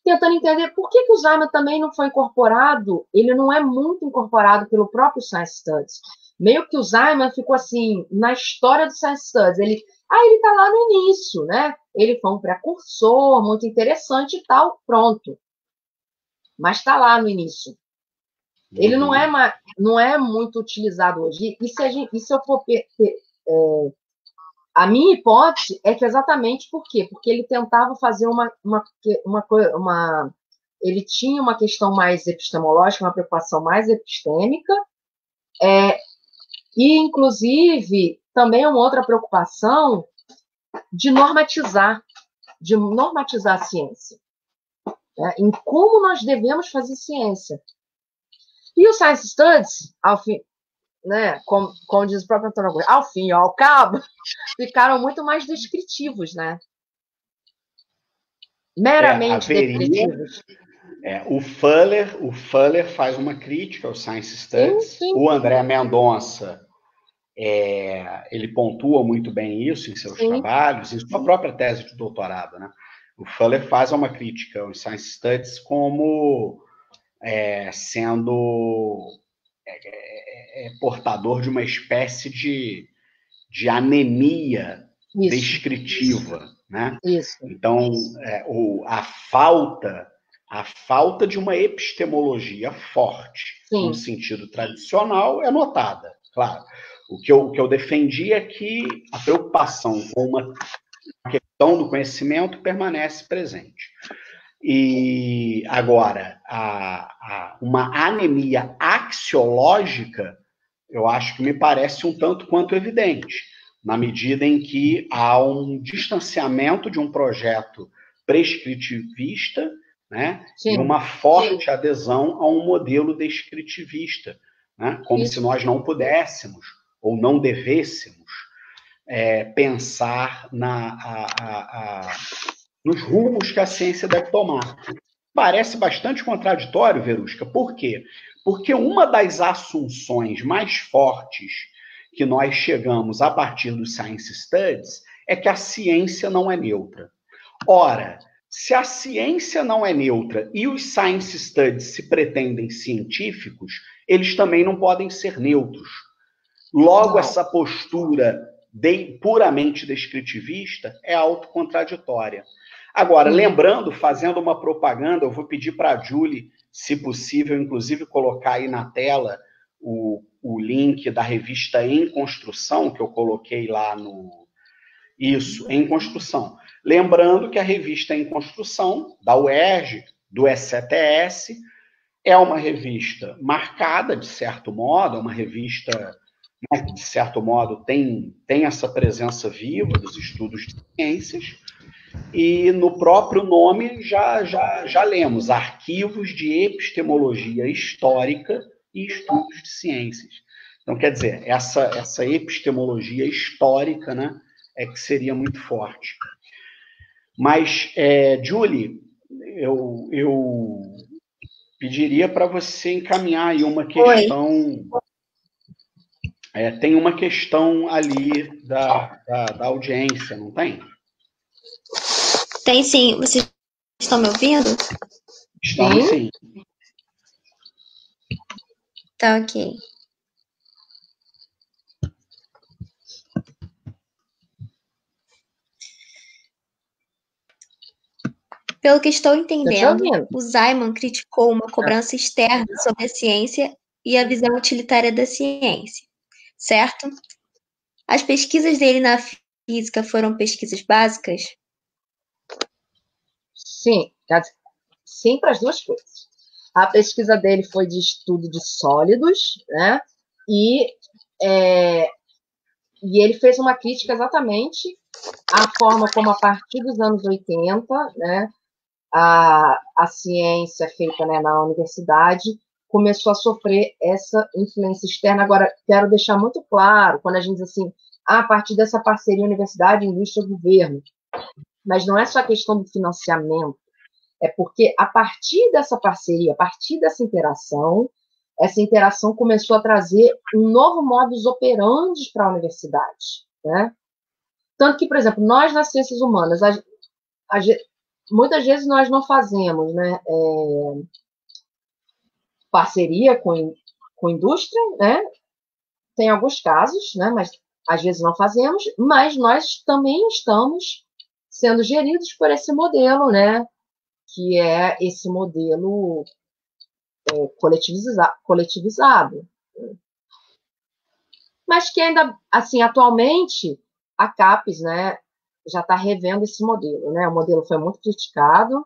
Speaker 3: tentando entender por que o Ziman também não foi incorporado, ele não é muito incorporado pelo próprio Science Studies. Meio que o Ziman ficou assim, na história do Science Studies, ele está lá no início, né? Ele foi um precursor, muito interessante e tal, pronto. Mas está lá no início. Ele não é muito utilizado hoje. E se eu for... a minha hipótese é que exatamente por quê? Porque ele tentava fazer ele tinha uma questão mais epistemológica, uma preocupação mais epistêmica, e, inclusive, também uma outra preocupação de normatizar a ciência, né? Em como nós devemos fazer ciência. E o Science Studies, ao fim, né, como diz o próprio Antônio Augusto, ao fim e ao cabo, ficaram muito mais descritivos, né? Meramente descritivos.
Speaker 2: O Fuller faz uma crítica ao Science Studies. Sim. O André Mendonça, ele pontua muito bem isso em seus trabalhos, em sua própria tese de doutorado, né? O Fuller faz uma crítica ao Science Studies como sendo portador de uma espécie de anemia descritiva, né?
Speaker 3: Isso.
Speaker 2: Então, a falta de uma epistemologia forte, no sentido tradicional, é notada, claro. O que eu defendi é que a preocupação com uma questão do conhecimento permanece presente. E agora, uma anemia axiológica, eu acho que me parece um tanto quanto evidente, na medida em que há um distanciamento de um projeto prescritivista, né, e uma forte adesão a um modelo descritivista, né, como se nós não pudéssemos ou não devêssemos pensar nos rumos que a ciência deve tomar. Parece bastante contraditório, Verusca. Por quê? Porque uma das assunções mais fortes que nós chegamos a partir do Science Studies é que a ciência não é neutra. Ora, se a ciência não é neutra e os Science Studies se pretendem científicos, eles também não podem ser neutros. Logo, essa postura puramente descritivista é autocontraditória. Agora, lembrando, fazendo uma propaganda, eu vou pedir para a Julie, se possível, inclusive colocar aí na tela o link da revista Em Construção, que eu coloquei lá no... Isso, Em Construção. Lembrando que a revista Em Construção, da UERJ, do ECTS, é uma revista marcada, de certo modo, é uma revista que, de certo modo, tem essa presença viva dos estudos de ciências, e no próprio nome já lemos arquivos de epistemologia histórica e estudos de ciências. Então, quer dizer, essa epistemologia histórica, né, é que seria muito forte. Mas, Julie, eu pediria para você encaminhar aí uma questão... tem uma questão ali da audiência, não tem?
Speaker 1: Tem sim. Vocês estão me ouvindo?
Speaker 2: Estamos sim.
Speaker 1: Tá ok. Pelo que estou entendendo, o Simon criticou uma cobrança externa sobre a ciência e a visão utilitária da ciência, certo? As pesquisas dele na física foram pesquisas básicas?
Speaker 3: Sim, sim para as duas coisas. A pesquisa dele foi de estudo de sólidos, né? E ele fez uma crítica exatamente à forma como, a partir dos anos 80, né, a ciência feita, né, na universidade começou a sofrer essa influência externa. Agora, quero deixar muito claro, quando a gente diz assim, a partir dessa parceria universidade, indústria, governo, mas não é só a questão do financiamento, é porque a partir dessa parceria, a partir dessa interação, essa interação começou a trazer um novo modus operandi para a universidade, né? Tanto que, por exemplo, nós nas ciências humanas, muitas vezes nós não fazemos, né, parceria com indústria, né? Tem alguns casos, né, mas às vezes não fazemos, mas nós também estamos sendo geridos por esse modelo, né, que é esse modelo coletivizado. Mas que ainda, assim, atualmente, a CAPES, né, já está revendo esse modelo, né? O modelo foi muito criticado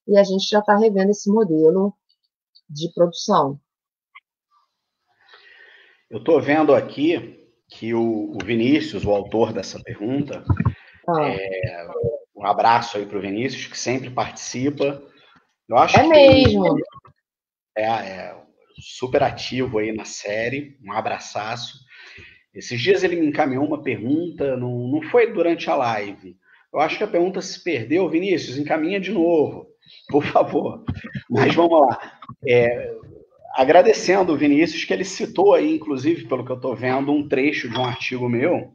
Speaker 3: e a gente já está revendo esse modelo de produção.
Speaker 2: Eu estou vendo aqui que o Vinícius, o autor dessa pergunta, um abraço aí para o Vinícius, que sempre participa. Eu acho que
Speaker 3: mesmo.
Speaker 2: É super ativo aí na série, um abraçaço. Esses dias ele me encaminhou uma pergunta, não foi durante a live. Eu acho que a pergunta se perdeu. Vinícius, encaminha de novo, por favor. Mas vamos lá. Agradecendo o Vinícius, que ele citou aí, inclusive, pelo que eu estou vendo, um trecho de um artigo meu,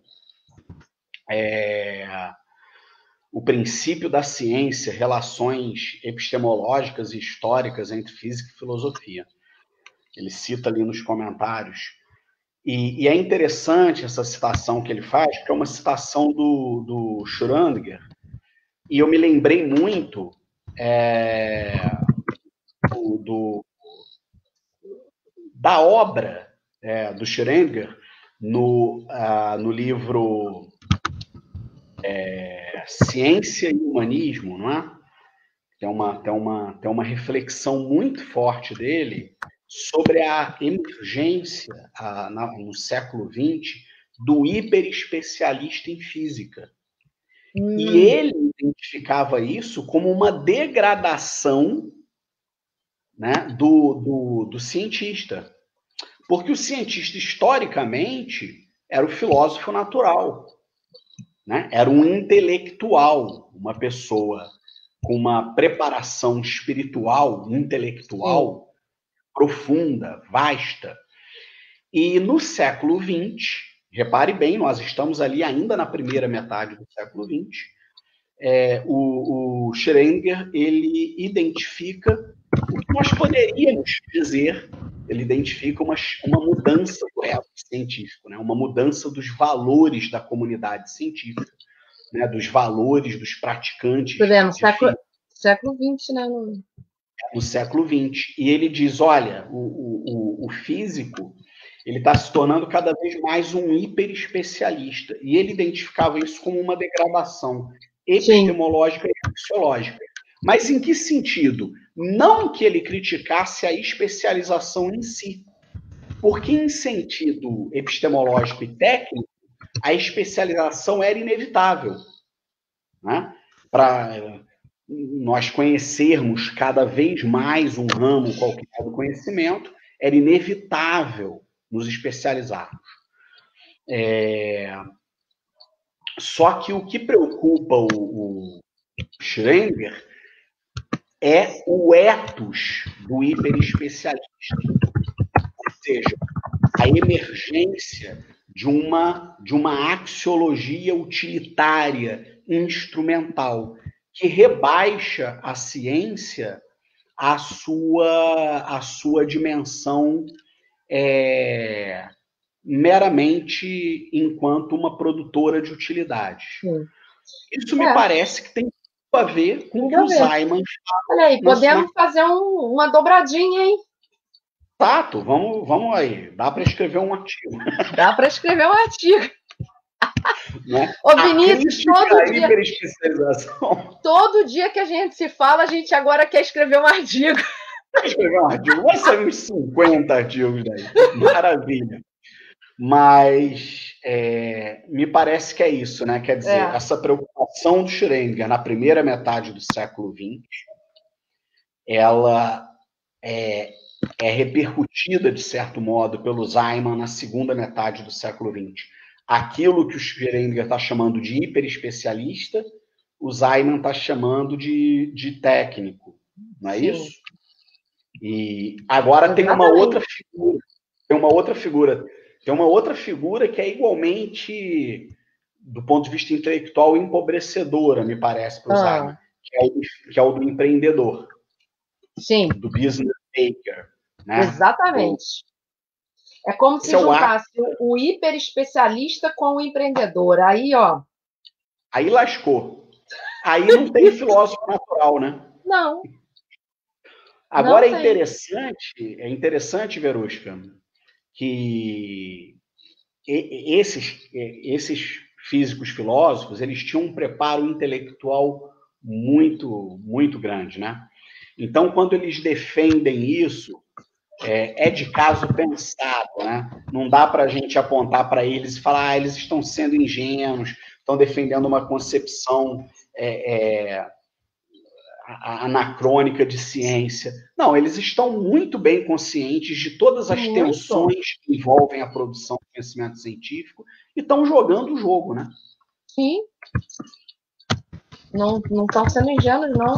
Speaker 2: o princípio da ciência, relações epistemológicas e históricas entre física e filosofia. Ele cita ali nos comentários. E é interessante essa citação que ele faz, porque é uma citação do Schrödinger, e eu me lembrei muito da obra do Schrödinger no livro Ciência e Humanismo, não é? Tem uma reflexão muito forte dele sobre a emergência no século XX do hiperespecialista em física. E ele identificava isso como uma degradação, né, do cientista. Porque o cientista, historicamente, era o filósofo natural, né? Era um intelectual, uma pessoa com uma preparação espiritual, intelectual, profunda, vasta. E no século XX, repare bem, nós estamos ali ainda na primeira metade do século XX, o Schrödinger, ele identifica o que nós poderíamos dizer, ele identifica uma mudança do ethos científico, né? Uma mudança dos valores da comunidade científica, né? Dos valores dos praticantes.
Speaker 3: No século XX, né?
Speaker 2: No século XX. E ele diz, olha, o físico, ele está se tornando cada vez mais um hiperespecialista. E ele identificava isso como uma degradação epistemológica e axiológica. Mas em que sentido? Não que ele criticasse a especialização em si, porque em sentido epistemológico e técnico, a especialização era inevitável, né? Para nós conhecermos cada vez mais um ramo qualquer do conhecimento, era inevitável nos especializarmos. Só que o que preocupa o Schrödinger é o ethos do hiperespecialista. Ou seja, a emergência de uma axiologia utilitária, instrumental, que rebaixa a ciência a sua dimensão meramente enquanto uma produtora de utilidades.
Speaker 3: Sim.
Speaker 2: Isso me parece que tem tudo a ver com o que o Simon fala.
Speaker 3: Olha aí, podemos fazer uma dobradinha, hein?
Speaker 2: Exato, vamos aí. Dá para escrever um artigo.
Speaker 3: Dá para escrever um artigo.
Speaker 2: Né?
Speaker 3: Ô, Vinícius, todo dia que a gente se fala, a gente agora quer escrever um artigo.
Speaker 2: Escrever um artigo. Vai sair uns 50 artigos daí. Maravilha. Mas me parece que é isso, né? Quer dizer, essa preocupação do Schrödinger na primeira metade do século XX, ela é repercutida, de certo modo, pelo Simon na segunda metade do século XX. Aquilo que o Schrödinger está chamando de hiperespecialista, o Simon está chamando de técnico, não é isso? E agora tem uma outra figura. Tem uma outra figura que é igualmente, do ponto de vista intelectual, empobrecedora, me parece, para o Simon, que é o do empreendedor.
Speaker 3: Sim.
Speaker 2: Do business maker. Né?
Speaker 3: Exatamente. É como se juntasse o hiperespecialista com o empreendedor. Aí, ó.
Speaker 2: Aí lascou. Aí não tem filósofo natural, né?
Speaker 3: Não.
Speaker 2: Agora é interessante, Verusca, que esses físicos filósofos, eles tinham um preparo intelectual muito, muito grande, né? Então, quando eles defendem isso, é de caso pensado, né? Não dá para a gente apontar para eles e falar, eles estão sendo ingênuos, estão defendendo uma concepção anacrônica de ciência. Não, eles estão muito bem conscientes de todas as tensões que envolvem a produção de conhecimento científico e estão jogando o jogo, né?
Speaker 3: Sim. Não estão sendo ingênuos, não.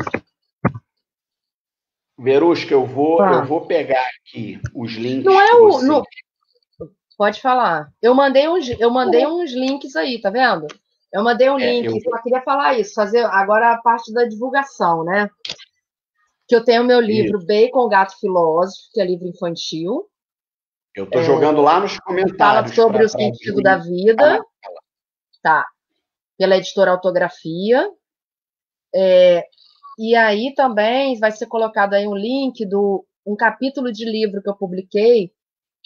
Speaker 2: Verusca, eu vou pegar aqui os links.
Speaker 3: Não é Pode falar. Eu mandei uns links aí, tá vendo? Eu mandei um link, só queria falar isso, fazer agora a parte da divulgação, né? Que eu tenho o meu livro Bacon, Gato Filósofo, que é livro infantil.
Speaker 2: Eu estou jogando lá nos comentários.
Speaker 3: Fala sobre o sentido da vida. Tá. Pela editora Autografia. E aí também vai ser colocado aí um link um capítulo de livro que eu publiquei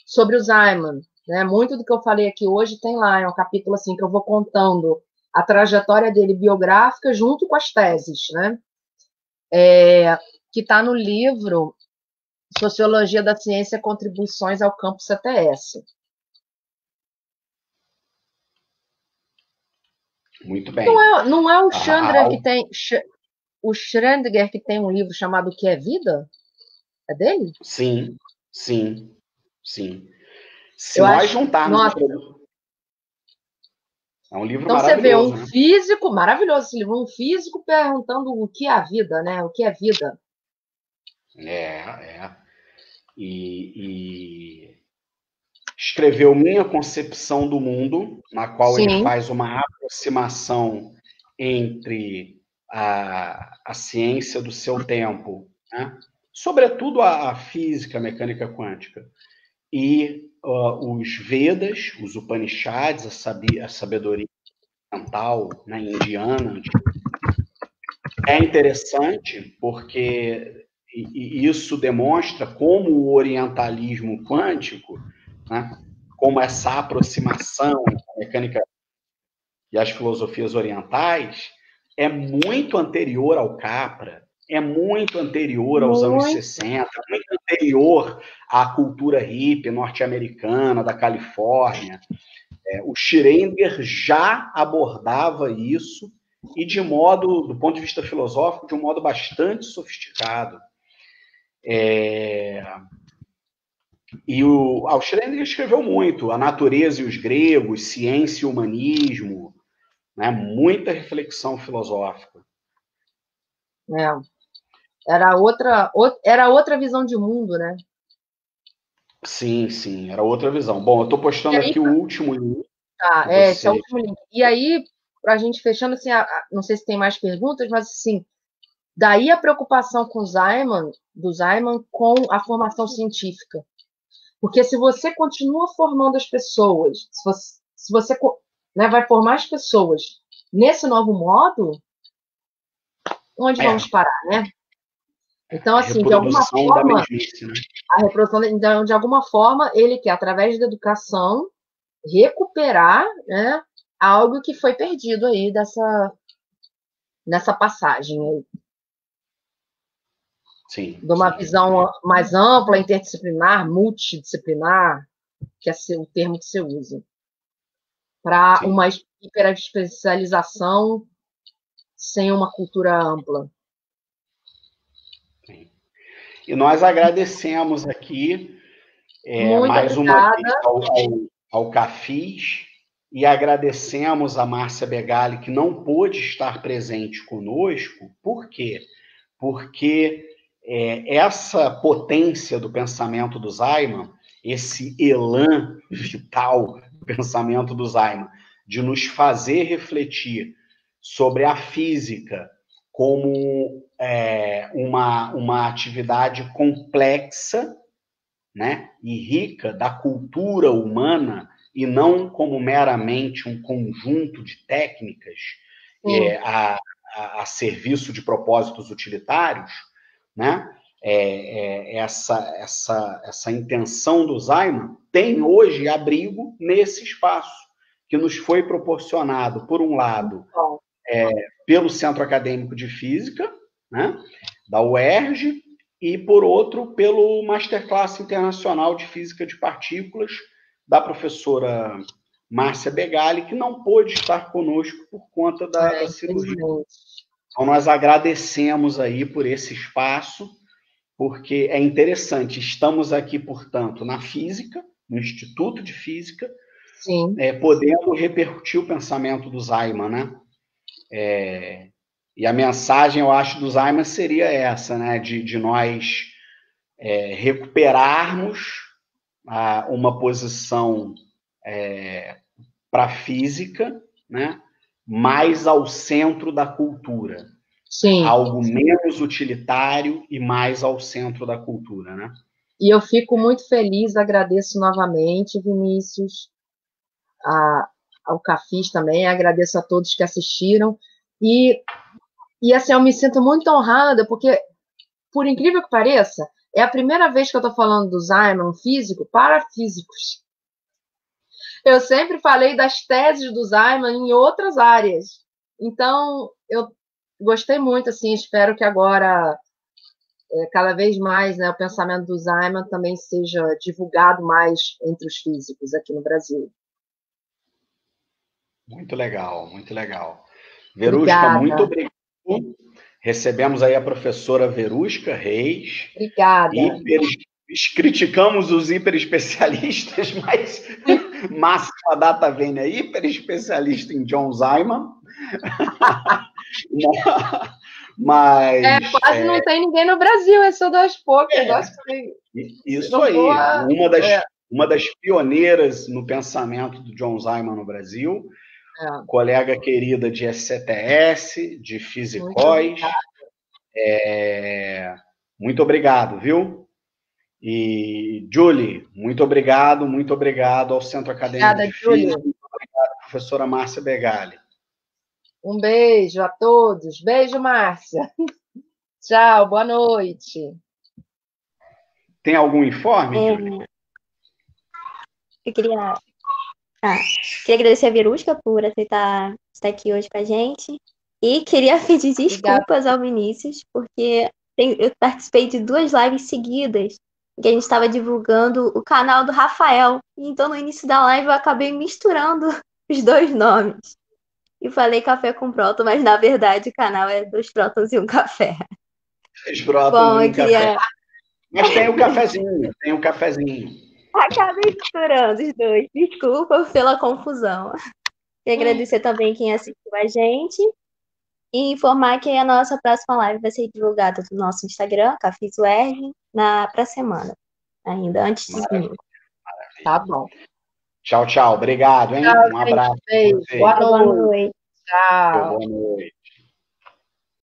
Speaker 3: sobre o Simon. Né? Muito do que eu falei aqui hoje tem lá, é um capítulo assim que eu vou contando a trajetória dele biográfica junto com as teses, né? Que está no livro Sociologia da Ciência, Contribuições ao Campo CTS.
Speaker 2: Muito bem.
Speaker 3: Não é o Schrödinger que tem... O Schrödinger que tem um livro chamado O que é Vida? É dele?
Speaker 2: Sim. Se nós juntarmos... É um livro maravilhoso. Então, você vê
Speaker 3: um físico, maravilhoso esse livro, um físico perguntando o que é a vida, né? O que é vida.
Speaker 2: E escreveu Minha Concepção do Mundo, na qual ele faz uma aproximação entre a ciência do seu tempo, né? Sobretudo a física, a mecânica quântica, e os Vedas, os Upanishads, a sabedoria mental, né, indiana. É interessante porque isso demonstra como o orientalismo quântico, né, como essa aproximação entre a mecânica e as filosofias orientais é muito anterior ao Capra, é muito anterior aos anos 60, muito anterior à cultura hippie norte-americana, da Califórnia. O Schrödinger já abordava isso e do ponto de vista filosófico, de um modo bastante sofisticado. E o Schrödinger escreveu muito, A Natureza e os Gregos, Ciência e Humanismo, né? Muita reflexão filosófica.
Speaker 3: Era outra visão de mundo, né?
Speaker 2: Sim, era outra visão. Bom, eu estou postando aqui o último link.
Speaker 3: Tá, esse é o último link. E aí, para a gente fechando, assim, não sei se tem mais perguntas, mas assim, Daí a preocupação do Zaiman com a formação científica. Porque se você continua formando as pessoas, se você né, vai formar as pessoas nesse novo modo, onde vamos parar, né? Então, assim, de alguma forma, mesmice, né? A reprodução, então, de alguma forma, ele quer, através da educação, recuperar, né, algo que foi perdido aí nessa passagem aí.
Speaker 2: Sim.
Speaker 3: De uma visão mais ampla, interdisciplinar, multidisciplinar, que é o termo que você usa, para uma hiperespecialização sem uma cultura ampla.
Speaker 2: Sim. E nós agradecemos aqui mais uma vez ao Cafis e agradecemos a Márcia Begali, que não pôde estar presente conosco. Por quê? Porque essa potência do pensamento do Zaiman, esse elan vital do pensamento do Zaiman, de nos fazer refletir sobre a física como uma atividade complexa, né, e rica da cultura humana, e não como meramente um conjunto de técnicas a serviço de propósitos utilitários, né? Essa intenção do Zaiman tem hoje abrigo nesse espaço que nos foi proporcionado, por um lado, pelo Centro Acadêmico de Física, né, da UERJ, e, por outro, pelo Masterclass Internacional de Física de Partículas, da professora Márcia Begali, que não pôde estar conosco por conta da cirurgia. Então, nós agradecemos aí por esse espaço, porque é interessante. Estamos aqui, portanto, na física, no Instituto de Física, podendo repercutir o pensamento do Zaiman, né? E a mensagem, eu acho, do Zaiman seria essa, né? De nós recuperarmos uma posição para a física, né? Mais ao centro da cultura.
Speaker 3: Sim.
Speaker 2: Algo menos utilitário e mais ao centro da cultura, né?
Speaker 3: E eu fico muito feliz, agradeço novamente, Vinícius, ao Cafis também, agradeço a todos que assistiram. E assim, eu me sinto muito honrada, porque, por incrível que pareça, é a primeira vez que eu estou falando do Zaiman físico para físicos. Eu sempre falei das teses do Zaiman em outras áreas. Então, eu gostei muito, assim, espero que agora, cada vez mais, né, o pensamento do Zaiman também seja divulgado mais entre os físicos aqui no Brasil.
Speaker 2: Muito legal, muito legal. Verusca, muito obrigado. Recebemos aí a professora Verusca Reis.
Speaker 3: Obrigada.
Speaker 2: Criticamos os hiperespecialistas, mas Máxima Data Vênia é hiperespecialista em John Zaiman. Mas
Speaker 3: quase não tem ninguém no Brasil, é só das poucas.
Speaker 2: Isso aí, uma das pioneiras no pensamento do John Zaiman no Brasil, colega querida de SCTS, de Fisicóis. Muito obrigado, viu? E, Julie, muito obrigado ao Centro Acadêmico de Física, muito obrigado, professora Márcia Begali.
Speaker 3: Um beijo a todos. Beijo, Márcia. Tchau, boa noite.
Speaker 2: Tem algum informe, Julie?
Speaker 1: Eu queria agradecer a Verusca por aceitar estar aqui hoje com a gente. E queria pedir desculpas ao Vinícius, porque eu participei de 2 lives seguidas que a gente estava divulgando o canal do Rafael. Então, no início da live, eu acabei misturando os 2 nomes. E falei café com próton, mas, na verdade, o canal é 2 prótons e 1 café.
Speaker 2: 2 prótons e 1 café. Mas tem o cafezinho.
Speaker 1: Acabei misturando os 2. Desculpa pela confusão. E agradecer também quem assistiu a gente. E informar que a nossa próxima live vai ser divulgada no nosso Instagram, CafisUERJ, para a semana. Ainda antes de domingo.
Speaker 3: Tá bom.
Speaker 2: Tchau, tchau. Obrigado, hein?
Speaker 3: Tchau,
Speaker 2: um abraço.
Speaker 3: Beijo. Boa noite.
Speaker 1: Boa noite.
Speaker 3: Tchau.
Speaker 2: Boa noite.